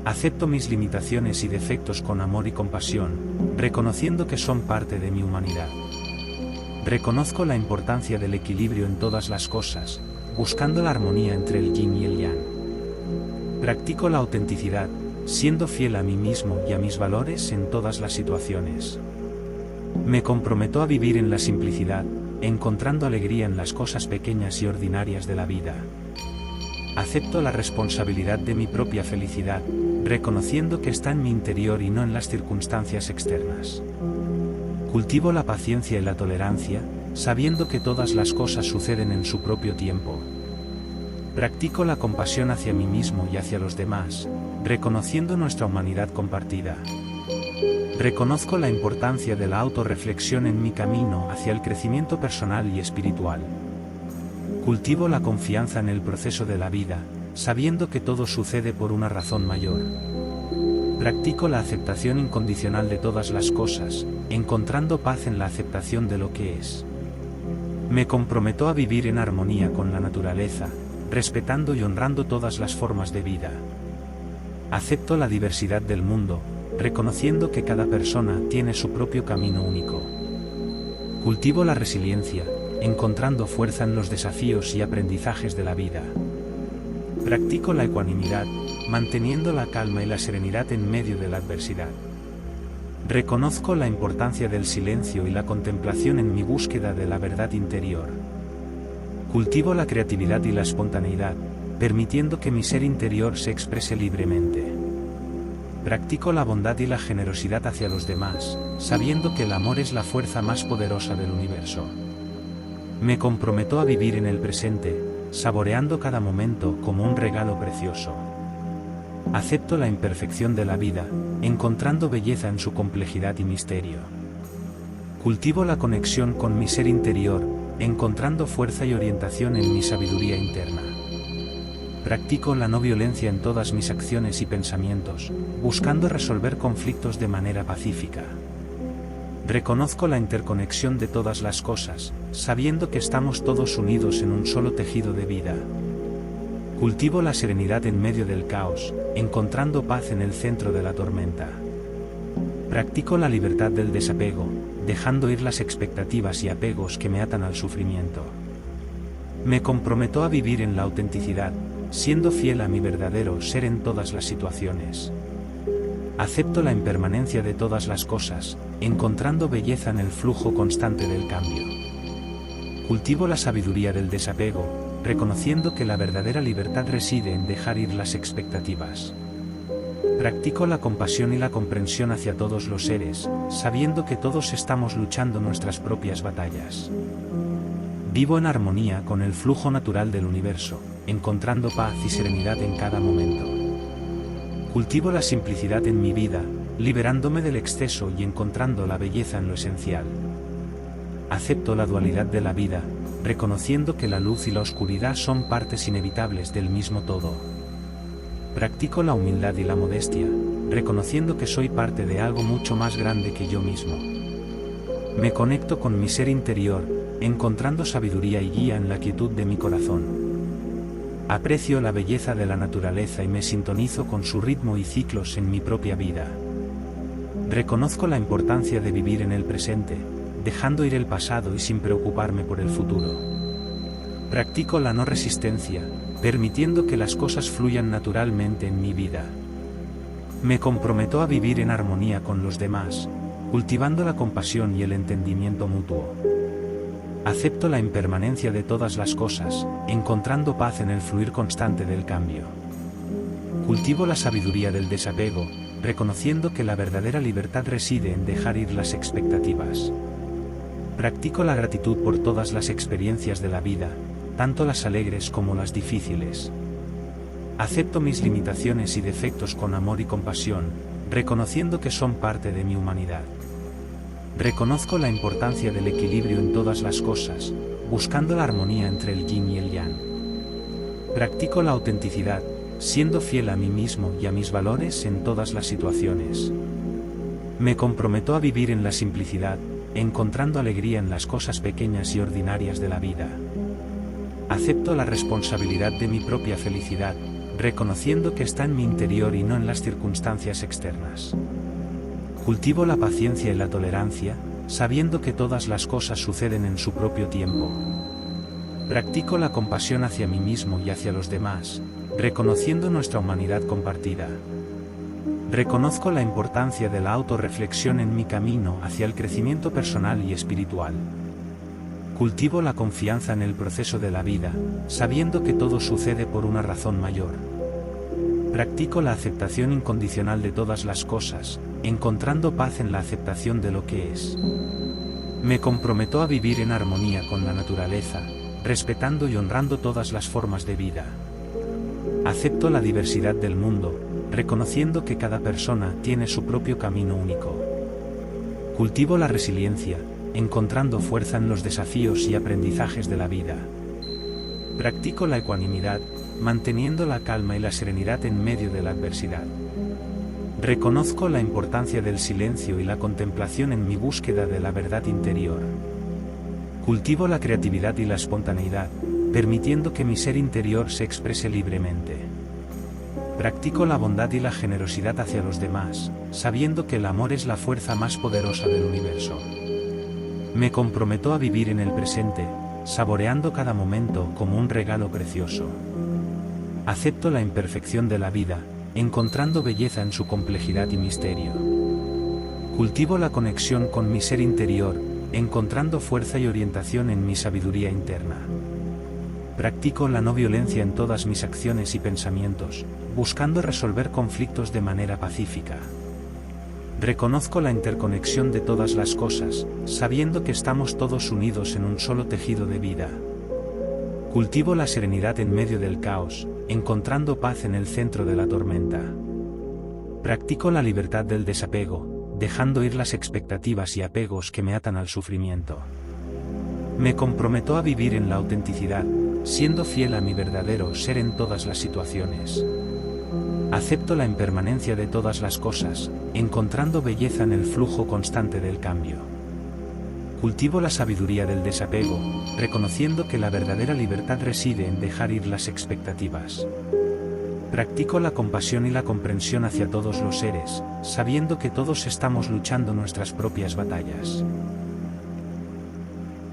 Acepto mis limitaciones y defectos con amor y compasión, reconociendo que son parte de mi humanidad. Reconozco la importancia del equilibrio en todas las cosas, buscando la armonía entre el yin y el yang. Practico la autenticidad, siendo fiel a mí mismo y a mis valores en todas las situaciones. Me comprometo a vivir en la simplicidad, encontrando alegría en las cosas pequeñas y ordinarias de la vida. Acepto la responsabilidad de mi propia felicidad, reconociendo que está en mi interior y no en las circunstancias externas. Cultivo la paciencia y la tolerancia, sabiendo que todas las cosas suceden en su propio tiempo. Practico la compasión hacia mí mismo y hacia los demás, reconociendo nuestra humanidad compartida. Reconozco la importancia de la autorreflexión en mi camino hacia el crecimiento personal y espiritual. Cultivo la confianza en el proceso de la vida, sabiendo que todo sucede por una razón mayor. Practico la aceptación incondicional de todas las cosas, encontrando paz en la aceptación de lo que es. Me comprometo a vivir en armonía con la naturaleza, respetando y honrando todas las formas de vida. Acepto la diversidad del mundo, reconociendo que cada persona tiene su propio camino único. Cultivo la resiliencia, encontrando fuerza en los desafíos y aprendizajes de la vida. Practico la ecuanimidad, manteniendo la calma y la serenidad en medio de la adversidad. Reconozco la importancia del silencio y la contemplación en mi búsqueda de la verdad interior. Cultivo la creatividad y la espontaneidad, permitiendo que mi ser interior se exprese libremente. Practico la bondad y la generosidad hacia los demás, sabiendo que el amor es la fuerza más poderosa del universo. Me comprometo a vivir en el presente, saboreando cada momento como un regalo precioso. Acepto la imperfección de la vida, encontrando belleza en su complejidad y misterio. Cultivo la conexión con mi ser interior, encontrando fuerza y orientación en mi sabiduría interna. Practico la no violencia en todas mis acciones y pensamientos, buscando resolver conflictos de manera pacífica. Reconozco la interconexión de todas las cosas, sabiendo que estamos todos unidos en un solo tejido de vida. Cultivo la serenidad en medio del caos, encontrando paz en el centro de la tormenta. Practico la libertad del desapego, dejando ir las expectativas y apegos que me atan al sufrimiento. Me comprometo a vivir en la autenticidad, siendo fiel a mi verdadero ser en todas las situaciones. Acepto la impermanencia de todas las cosas, encontrando belleza en el flujo constante del cambio. Cultivo la sabiduría del desapego, reconociendo que la verdadera libertad reside en dejar ir las expectativas. Practico la compasión y la comprensión hacia todos los seres, sabiendo que todos estamos luchando nuestras propias batallas. Vivo en armonía con el flujo natural del universo, encontrando paz y serenidad en cada momento. Cultivo la simplicidad en mi vida, liberándome del exceso y encontrando la belleza en lo esencial. Acepto la dualidad de la vida, reconociendo que la luz y la oscuridad son partes inevitables del mismo todo. Practico la humildad y la modestia, reconociendo que soy parte de algo mucho más grande que yo mismo. Me conecto con mi ser interior, encontrando sabiduría y guía en la quietud de mi corazón. Aprecio la belleza de la naturaleza y me sintonizo con su ritmo y ciclos en mi propia vida. Reconozco la importancia de vivir en el presente, dejando ir el pasado y sin preocuparme por el futuro. Practico la no resistencia, permitiendo que las cosas fluyan naturalmente en mi vida. Me comprometo a vivir en armonía con los demás, cultivando la compasión y el entendimiento mutuo. Acepto la impermanencia de todas las cosas, encontrando paz en el fluir constante del cambio. Cultivo la sabiduría del desapego, reconociendo que la verdadera libertad reside en dejar ir las expectativas. Practico la gratitud por todas las experiencias de la vida, tanto las alegres como las difíciles. Acepto mis limitaciones y defectos con amor y compasión, reconociendo que son parte de mi humanidad. Reconozco la importancia del equilibrio en todas las cosas, buscando la armonía entre el yin y el yang. Practico la autenticidad, siendo fiel a mí mismo y a mis valores en todas las situaciones. Me comprometo a vivir en la simplicidad, encontrando alegría en las cosas pequeñas y ordinarias de la vida. Acepto la responsabilidad de mi propia felicidad, reconociendo que está en mi interior y no en las circunstancias externas. Cultivo la paciencia y la tolerancia, sabiendo que todas las cosas suceden en su propio tiempo. Practico la compasión hacia mí mismo y hacia los demás, reconociendo nuestra humanidad compartida. Reconozco la importancia de la autorreflexión en mi camino hacia el crecimiento personal y espiritual. Cultivo la confianza en el proceso de la vida, sabiendo que todo sucede por una razón mayor. Practico la aceptación incondicional de todas las cosas, encontrando paz en la aceptación de lo que es. Me comprometo a vivir en armonía con la naturaleza, respetando y honrando todas las formas de vida. Acepto la diversidad del mundo, reconociendo que cada persona tiene su propio camino único. Cultivo la resiliencia, encontrando fuerza en los desafíos y aprendizajes de la vida. Practico la ecuanimidad, manteniendo la calma y la serenidad en medio de la adversidad. Reconozco la importancia del silencio y la contemplación en mi búsqueda de la verdad interior. Cultivo la creatividad y la espontaneidad, permitiendo que mi ser interior se exprese libremente. Practico la bondad y la generosidad hacia los demás, sabiendo que el amor es la fuerza más poderosa del universo. Me comprometo a vivir en el presente, saboreando cada momento como un regalo precioso. Acepto la imperfección de la vida, encontrando belleza en su complejidad y misterio. Cultivo la conexión con mi ser interior, encontrando fuerza y orientación en mi sabiduría interna. Practico la no violencia en todas mis acciones y pensamientos, buscando resolver conflictos de manera pacífica. Reconozco la interconexión de todas las cosas, sabiendo que estamos todos unidos en un solo tejido de vida. Cultivo la serenidad en medio del caos, encontrando paz en el centro de la tormenta. Practico la libertad del desapego, dejando ir las expectativas y apegos que me atan al sufrimiento. Me comprometo a vivir en la autenticidad, siendo fiel a mi verdadero ser en todas las situaciones. Acepto la impermanencia de todas las cosas, encontrando belleza en el flujo constante del cambio. Cultivo la sabiduría del desapego, reconociendo que la verdadera libertad reside en dejar ir las expectativas. Practico la compasión y la comprensión hacia todos los seres, sabiendo que todos estamos luchando nuestras propias batallas.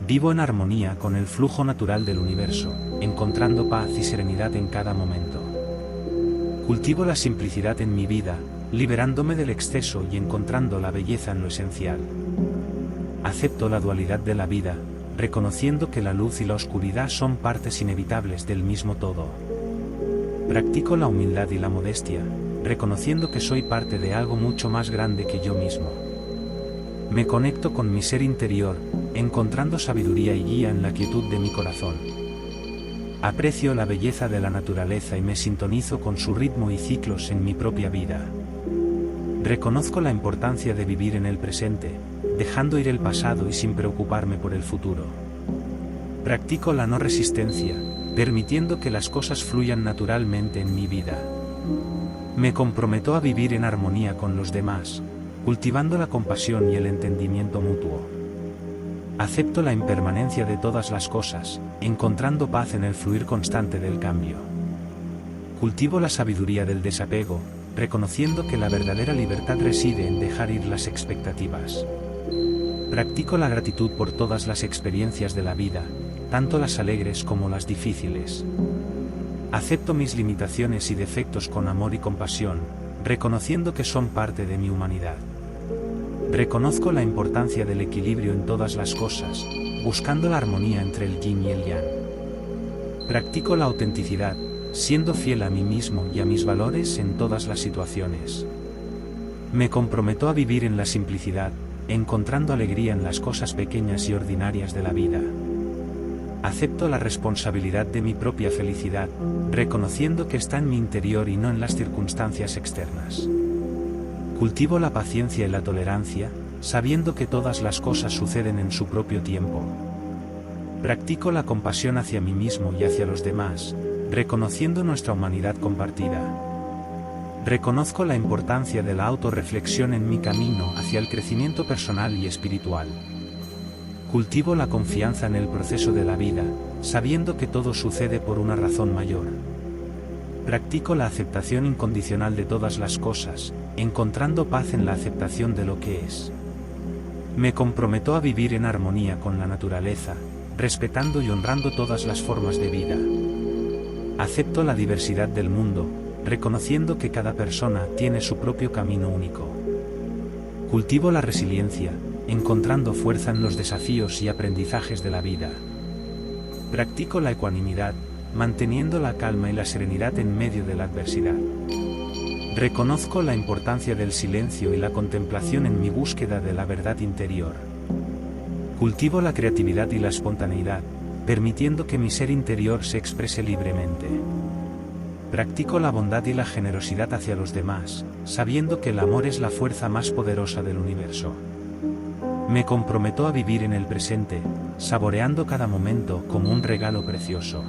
Vivo en armonía con el flujo natural del universo, encontrando paz y serenidad en cada momento. Cultivo la simplicidad en mi vida, liberándome del exceso y encontrando la belleza en lo esencial. Acepto la dualidad de la vida, reconociendo que la luz y la oscuridad son partes inevitables del mismo todo. Practico la humildad y la modestia, reconociendo que soy parte de algo mucho más grande que yo mismo. Me conecto con mi ser interior, encontrando sabiduría y guía en la quietud de mi corazón. Aprecio la belleza de la naturaleza y me sintonizo con su ritmo y ciclos en mi propia vida. Reconozco la importancia de vivir en el presente, dejando ir el pasado y sin preocuparme por el futuro. Practico la no resistencia, permitiendo que las cosas fluyan naturalmente en mi vida. Me comprometo a vivir en armonía con los demás, cultivando la compasión y el entendimiento mutuo. Acepto la impermanencia de todas las cosas, encontrando paz en el fluir constante del cambio. Cultivo la sabiduría del desapego, reconociendo que la verdadera libertad reside en dejar ir las expectativas. Practico la gratitud por todas las experiencias de la vida, tanto las alegres como las difíciles. Acepto mis limitaciones y defectos con amor y compasión, reconociendo que son parte de mi humanidad. Reconozco la importancia del equilibrio en todas las cosas, buscando la armonía entre el yin y el yang. Practico la autenticidad, siendo fiel a mí mismo y a mis valores en todas las situaciones. Me comprometo a vivir en la simplicidad, encontrando alegría en las cosas pequeñas y ordinarias de la vida. Acepto la responsabilidad de mi propia felicidad, reconociendo que está en mi interior y no en las circunstancias externas. Cultivo la paciencia y la tolerancia, sabiendo que todas las cosas suceden en su propio tiempo. Practico la compasión hacia mí mismo y hacia los demás, reconociendo nuestra humanidad compartida. Reconozco la importancia de la autorreflexión en mi camino hacia el crecimiento personal y espiritual. Cultivo la confianza en el proceso de la vida, sabiendo que todo sucede por una razón mayor. Practico la aceptación incondicional de todas las cosas, encontrando paz en la aceptación de lo que es. Me comprometo a vivir en armonía con la naturaleza, respetando y honrando todas las formas de vida. Acepto la diversidad del mundo, reconociendo que cada persona tiene su propio camino único. Cultivo la resiliencia, encontrando fuerza en los desafíos y aprendizajes de la vida. Practico la ecuanimidad, manteniendo la calma y la serenidad en medio de la adversidad. Reconozco la importancia del silencio y la contemplación en mi búsqueda de la verdad interior. Cultivo la creatividad y la espontaneidad, permitiendo que mi ser interior se exprese libremente. Practico la bondad y la generosidad hacia los demás, sabiendo que el amor es la fuerza más poderosa del universo. Me comprometo a vivir en el presente, saboreando cada momento como un regalo precioso.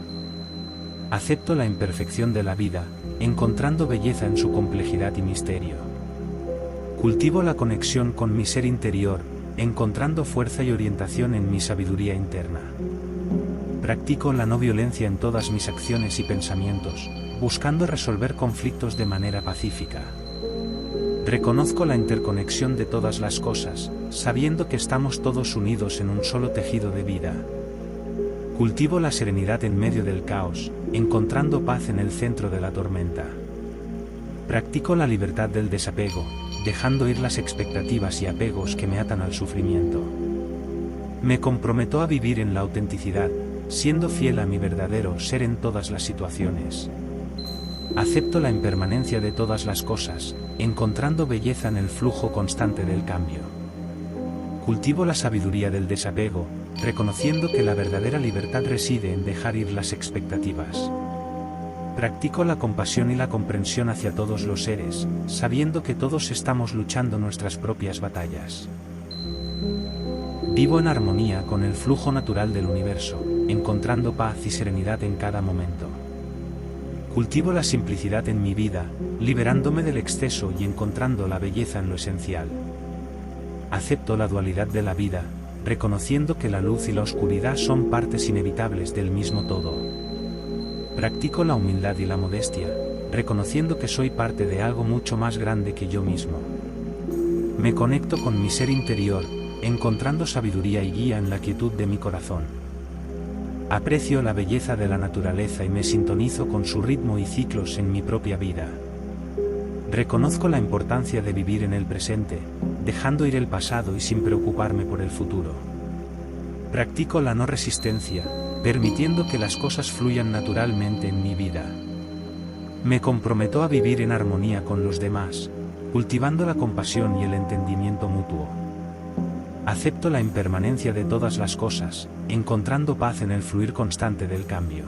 Acepto la imperfección de la vida, encontrando belleza en su complejidad y misterio. Cultivo la conexión con mi ser interior, encontrando fuerza y orientación en mi sabiduría interna. Practico la no violencia en todas mis acciones y pensamientos, buscando resolver conflictos de manera pacífica. Reconozco la interconexión de todas las cosas, sabiendo que estamos todos unidos en un solo tejido de vida. Cultivo la serenidad en medio del caos, encontrando paz en el centro de la tormenta. Practico la libertad del desapego, dejando ir las expectativas y apegos que me atan al sufrimiento. Me comprometo a vivir en la autenticidad, siendo fiel a mi verdadero ser en todas las situaciones. Acepto la impermanencia de todas las cosas, encontrando belleza en el flujo constante del cambio. Cultivo la sabiduría del desapego, reconociendo que la verdadera libertad reside en dejar ir las expectativas. Practico la compasión y la comprensión hacia todos los seres, sabiendo que todos estamos luchando nuestras propias batallas. Vivo en armonía con el flujo natural del universo, encontrando paz y serenidad en cada momento. Cultivo la simplicidad en mi vida, liberándome del exceso y encontrando la belleza en lo esencial. Acepto la dualidad de la vida, reconociendo que la luz y la oscuridad son partes inevitables del mismo todo. Practico la humildad y la modestia, reconociendo que soy parte de algo mucho más grande que yo mismo. Me conecto con mi ser interior, encontrando sabiduría y guía en la quietud de mi corazón. Aprecio la belleza de la naturaleza y me sintonizo con su ritmo y ciclos en mi propia vida. Reconozco la importancia de vivir en el presente, dejando ir el pasado y sin preocuparme por el futuro. Practico la no resistencia, permitiendo que las cosas fluyan naturalmente en mi vida. Me comprometo a vivir en armonía con los demás, cultivando la compasión y el entendimiento mutuo. Acepto la impermanencia de todas las cosas, encontrando paz en el fluir constante del cambio.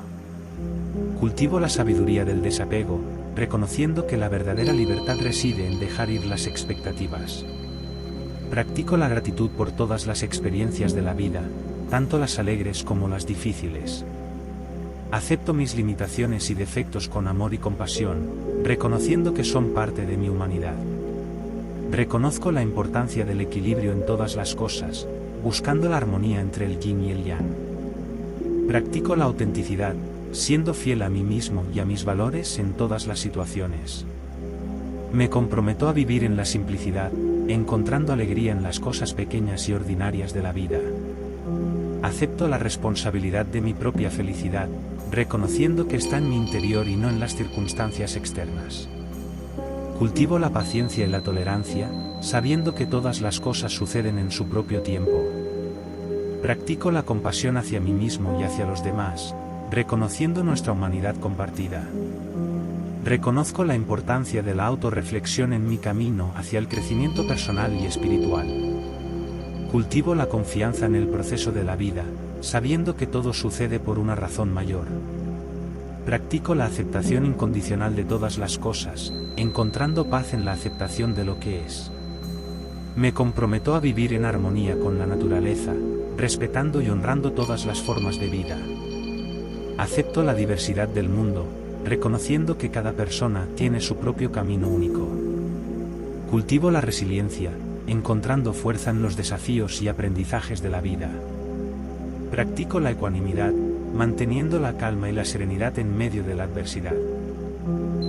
Cultivo la sabiduría del desapego, reconociendo que la verdadera libertad reside en dejar ir las expectativas. Practico la gratitud por todas las experiencias de la vida, tanto las alegres como las difíciles. Acepto mis limitaciones y defectos con amor y compasión, reconociendo que son parte de mi humanidad. Reconozco la importancia del equilibrio en todas las cosas, buscando la armonía entre el yin y el yang. Practico la autenticidad, siendo fiel a mí mismo y a mis valores en todas las situaciones. Me comprometo a vivir en la simplicidad, encontrando alegría en las cosas pequeñas y ordinarias de la vida. Acepto la responsabilidad de mi propia felicidad, reconociendo que está en mi interior y no en las circunstancias externas. Cultivo la paciencia y la tolerancia, sabiendo que todas las cosas suceden en su propio tiempo. Practico la compasión hacia mí mismo y hacia los demás, reconociendo nuestra humanidad compartida. Reconozco la importancia de la autorreflexión en mi camino hacia el crecimiento personal y espiritual. Cultivo la confianza en el proceso de la vida, sabiendo que todo sucede por una razón mayor. Practico la aceptación incondicional de todas las cosas, encontrando paz en la aceptación de lo que es. Me comprometo a vivir en armonía con la naturaleza, respetando y honrando todas las formas de vida. Acepto la diversidad del mundo, reconociendo que cada persona tiene su propio camino único. Cultivo la resiliencia, encontrando fuerza en los desafíos y aprendizajes de la vida. Practico la ecuanimidad, manteniendo la calma y la serenidad en medio de la adversidad.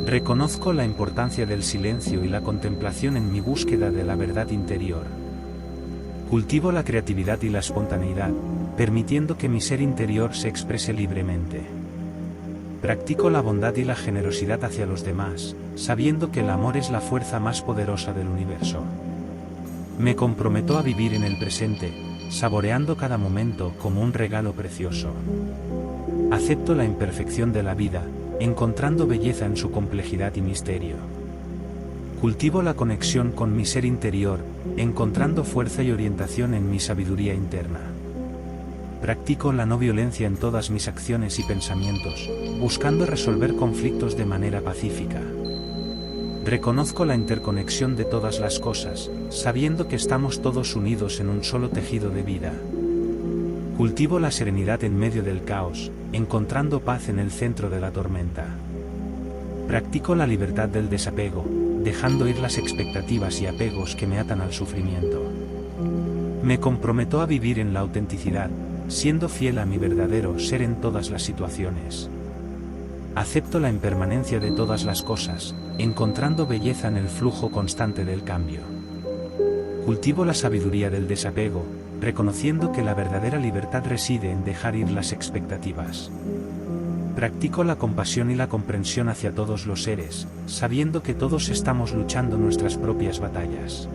Reconozco la importancia del silencio y la contemplación en mi búsqueda de la verdad interior. Cultivo la creatividad y la espontaneidad, permitiendo que mi ser interior se exprese libremente. Practico la bondad y la generosidad hacia los demás, sabiendo que el amor es la fuerza más poderosa del universo. Me comprometo a vivir en el presente, saboreando cada momento como un regalo precioso. Acepto la imperfección de la vida, encontrando belleza en su complejidad y misterio. Cultivo la conexión con mi ser interior, encontrando fuerza y orientación en mi sabiduría interna. Practico la no violencia en todas mis acciones y pensamientos, buscando resolver conflictos de manera pacífica. Reconozco la interconexión de todas las cosas, sabiendo que estamos todos unidos en un solo tejido de vida. Cultivo la serenidad en medio del caos, encontrando paz en el centro de la tormenta. Practico la libertad del desapego, dejando ir las expectativas y apegos que me atan al sufrimiento. Me comprometo a vivir en la autenticidad, siendo fiel a mi verdadero ser en todas las situaciones. Acepto la impermanencia de todas las cosas, encontrando belleza en el flujo constante del cambio. Cultivo la sabiduría del desapego, reconociendo que la verdadera libertad reside en dejar ir las expectativas. Practico la compasión y la comprensión hacia todos los seres, sabiendo que todos estamos luchando nuestras propias batallas.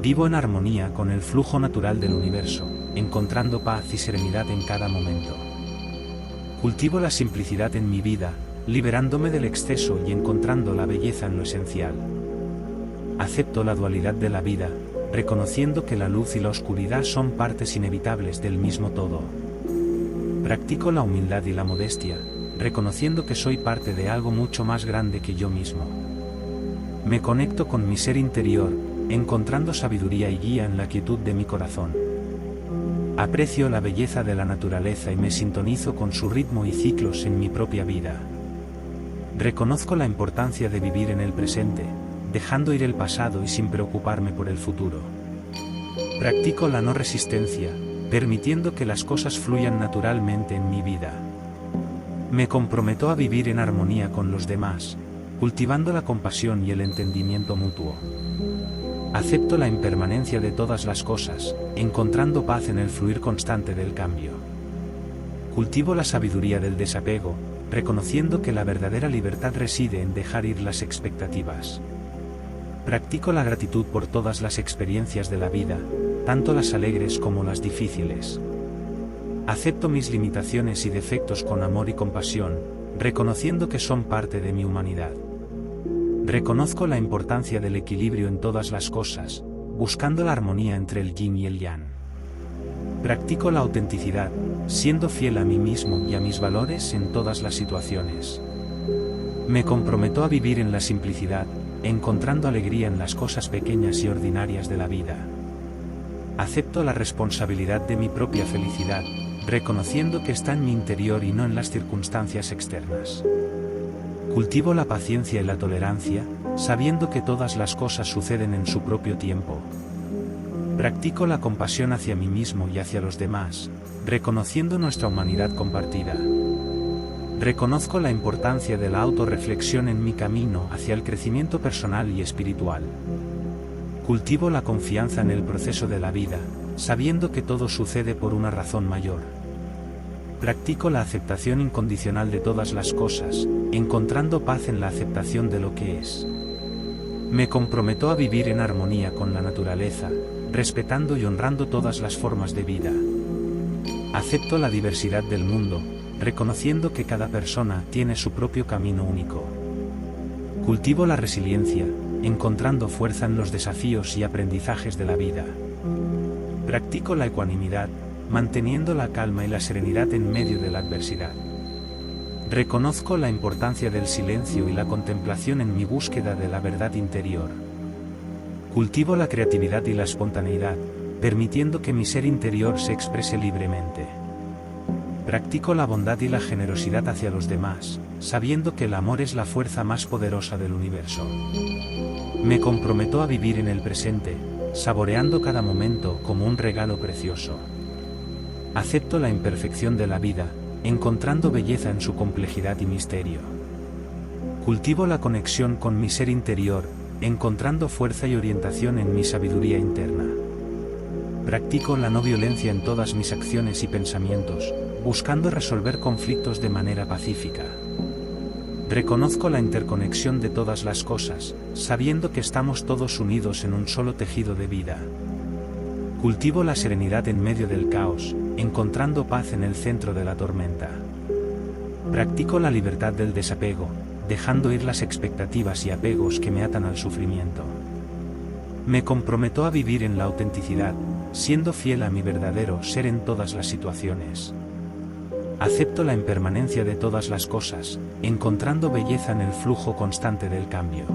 Vivo en armonía con el flujo natural del universo, encontrando paz y serenidad en cada momento. Cultivo la simplicidad en mi vida, liberándome del exceso y encontrando la belleza en lo esencial. Acepto la dualidad de la vida, reconociendo que la luz y la oscuridad son partes inevitables del mismo todo. Practico la humildad y la modestia, reconociendo que soy parte de algo mucho más grande que yo mismo. Me conecto con mi ser interior, encontrando sabiduría y guía en la quietud de mi corazón. Aprecio la belleza de la naturaleza y me sintonizo con su ritmo y ciclos en mi propia vida. Reconozco la importancia de vivir en el presente, dejando ir el pasado y sin preocuparme por el futuro. Practico la no resistencia, permitiendo que las cosas fluyan naturalmente en mi vida. Me comprometo a vivir en armonía con los demás, cultivando la compasión y el entendimiento mutuo. Acepto la impermanencia de todas las cosas, encontrando paz en el fluir constante del cambio. Cultivo la sabiduría del desapego, reconociendo que la verdadera libertad reside en dejar ir las expectativas. Practico la gratitud por todas las experiencias de la vida, tanto las alegres como las difíciles. Acepto mis limitaciones y defectos con amor y compasión, reconociendo que son parte de mi humanidad. Reconozco la importancia del equilibrio en todas las cosas, buscando la armonía entre el yin y el yang. Practico la autenticidad, siendo fiel a mí mismo y a mis valores en todas las situaciones. Me comprometo a vivir en la simplicidad, encontrando alegría en las cosas pequeñas y ordinarias de la vida. Acepto la responsabilidad de mi propia felicidad, reconociendo que está en mi interior y no en las circunstancias externas. Cultivo la paciencia y la tolerancia, sabiendo que todas las cosas suceden en su propio tiempo. Practico la compasión hacia mí mismo y hacia los demás, reconociendo nuestra humanidad compartida. Reconozco la importancia de la autorreflexión en mi camino hacia el crecimiento personal y espiritual. Cultivo la confianza en el proceso de la vida, sabiendo que todo sucede por una razón mayor. Practico la aceptación incondicional de todas las cosas, encontrando paz en la aceptación de lo que es. Me comprometo a vivir en armonía con la naturaleza, respetando y honrando todas las formas de vida. Acepto la diversidad del mundo, reconociendo que cada persona tiene su propio camino único. Cultivo la resiliencia, encontrando fuerza en los desafíos y aprendizajes de la vida. Practico la ecuanimidad, manteniendo la calma y la serenidad en medio de la adversidad. Reconozco la importancia del silencio y la contemplación en mi búsqueda de la verdad interior. Cultivo la creatividad y la espontaneidad, permitiendo que mi ser interior se exprese libremente. Practico la bondad y la generosidad hacia los demás, sabiendo que el amor es la fuerza más poderosa del universo. Me comprometo a vivir en el presente, saboreando cada momento como un regalo precioso. Acepto la imperfección de la vida, encontrando belleza en su complejidad y misterio. Cultivo la conexión con mi ser interior, encontrando fuerza y orientación en mi sabiduría interna. Practico la no violencia en todas mis acciones y pensamientos, buscando resolver conflictos de manera pacífica. Reconozco la interconexión de todas las cosas, sabiendo que estamos todos unidos en un solo tejido de vida. Cultivo la serenidad en medio del caos, encontrando paz en el centro de la tormenta. Practico la libertad del desapego, dejando ir las expectativas y apegos que me atan al sufrimiento. Me comprometo a vivir en la autenticidad, siendo fiel a mi verdadero ser en todas las situaciones. Acepto la impermanencia de todas las cosas, encontrando belleza en el flujo constante del cambio.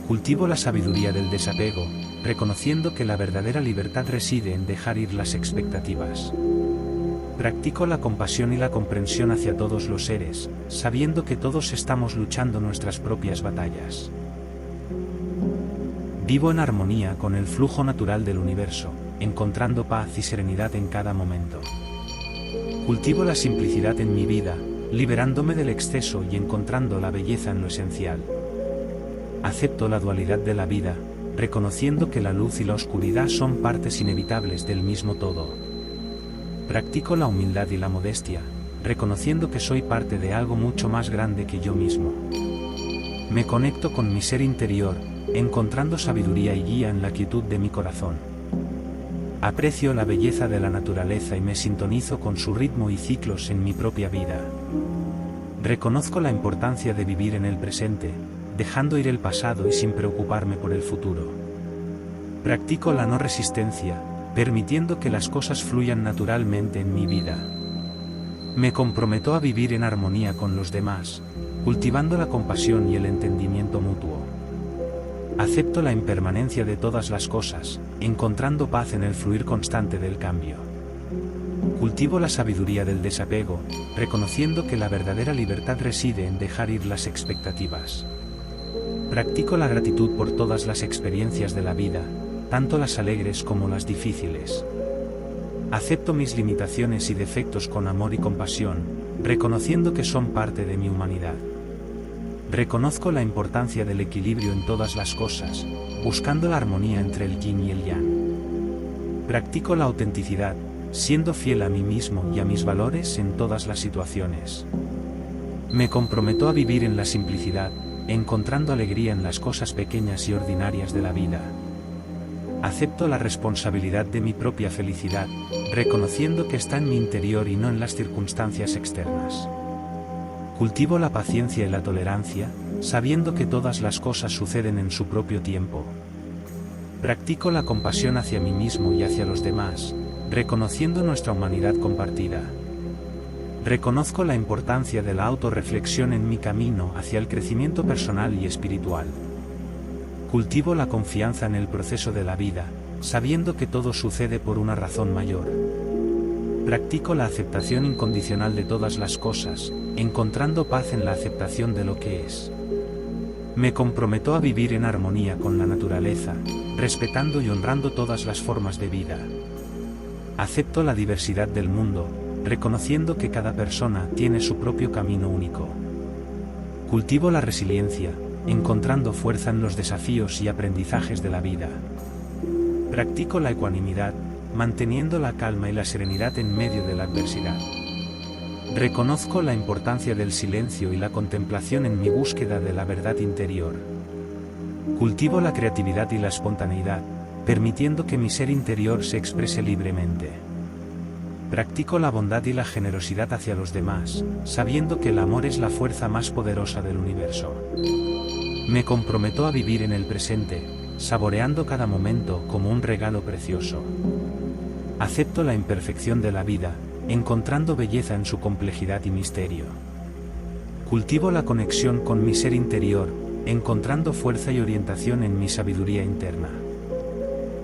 Cultivo la sabiduría del desapego, reconociendo que la verdadera libertad reside en dejar ir las expectativas. Practico la compasión y la comprensión hacia todos los seres, sabiendo que todos estamos luchando nuestras propias batallas. Vivo en armonía con el flujo natural del universo, encontrando paz y serenidad en cada momento. Cultivo la simplicidad en mi vida, liberándome del exceso y encontrando la belleza en lo esencial. Acepto la dualidad de la vida, reconociendo que la luz y la oscuridad son partes inevitables del mismo todo. Practico la humildad y la modestia, reconociendo que soy parte de algo mucho más grande que yo mismo. Me conecto con mi ser interior, encontrando sabiduría y guía en la quietud de mi corazón. Aprecio la belleza de la naturaleza y me sintonizo con su ritmo y ciclos en mi propia vida. Reconozco la importancia de vivir en el presente, dejando ir el pasado y sin preocuparme por el futuro. Practico la no resistencia, permitiendo que las cosas fluyan naturalmente en mi vida. Me comprometo a vivir en armonía con los demás, cultivando la compasión y el entendimiento mutuo. Acepto la impermanencia de todas las cosas, encontrando paz en el fluir constante del cambio. Cultivo la sabiduría del desapego, reconociendo que la verdadera libertad reside en dejar ir las expectativas. Practico la gratitud por todas las experiencias de la vida, tanto las alegres como las difíciles. Acepto mis limitaciones y defectos con amor y compasión, reconociendo que son parte de mi humanidad. Reconozco la importancia del equilibrio en todas las cosas, buscando la armonía entre el yin y el yang. Practico la autenticidad, siendo fiel a mí mismo y a mis valores en todas las situaciones. Me comprometo a vivir en la simplicidad, encontrando alegría en las cosas pequeñas y ordinarias de la vida. Acepto la responsabilidad de mi propia felicidad, reconociendo que está en mi interior y no en las circunstancias externas. Cultivo la paciencia y la tolerancia, sabiendo que todas las cosas suceden en su propio tiempo. Practico la compasión hacia mí mismo y hacia los demás, reconociendo nuestra humanidad compartida. Reconozco la importancia de la autorreflexión en mi camino hacia el crecimiento personal y espiritual. Cultivo la confianza en el proceso de la vida, sabiendo que todo sucede por una razón mayor. Practico la aceptación incondicional de todas las cosas, encontrando paz en la aceptación de lo que es. Me comprometo a vivir en armonía con la naturaleza, respetando y honrando todas las formas de vida. Acepto la diversidad del mundo, reconociendo que cada persona tiene su propio camino único. Cultivo la resiliencia, encontrando fuerza en los desafíos y aprendizajes de la vida. Practico la ecuanimidad, manteniendo la calma y la serenidad en medio de la adversidad. Reconozco la importancia del silencio y la contemplación en mi búsqueda de la verdad interior. Cultivo la creatividad y la espontaneidad, permitiendo que mi ser interior se exprese libremente. Practico la bondad y la generosidad hacia los demás, sabiendo que el amor es la fuerza más poderosa del universo. Me comprometo a vivir en el presente, saboreando cada momento como un regalo precioso. Acepto la imperfección de la vida, encontrando belleza en su complejidad y misterio. Cultivo la conexión con mi ser interior, encontrando fuerza y orientación en mi sabiduría interna.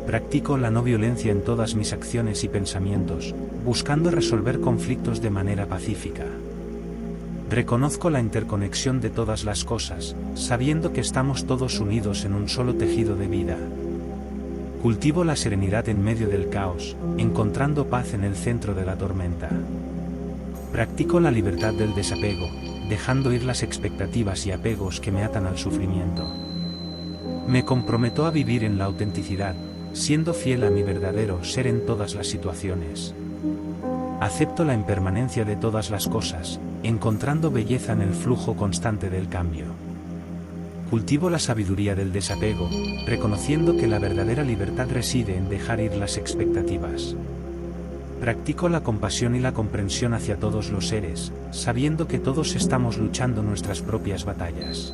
Practico la no violencia en todas mis acciones y pensamientos, buscando resolver conflictos de manera pacífica. Reconozco la interconexión de todas las cosas, sabiendo que estamos todos unidos en un solo tejido de vida. Cultivo la serenidad en medio del caos, encontrando paz en el centro de la tormenta. Practico la libertad del desapego, dejando ir las expectativas y apegos que me atan al sufrimiento. Me comprometo a vivir en la autenticidad, siendo fiel a mi verdadero ser en todas las situaciones. Acepto la impermanencia de todas las cosas, encontrando belleza en el flujo constante del cambio. Cultivo la sabiduría del desapego, reconociendo que la verdadera libertad reside en dejar ir las expectativas. Practico la compasión y la comprensión hacia todos los seres, sabiendo que todos estamos luchando nuestras propias batallas.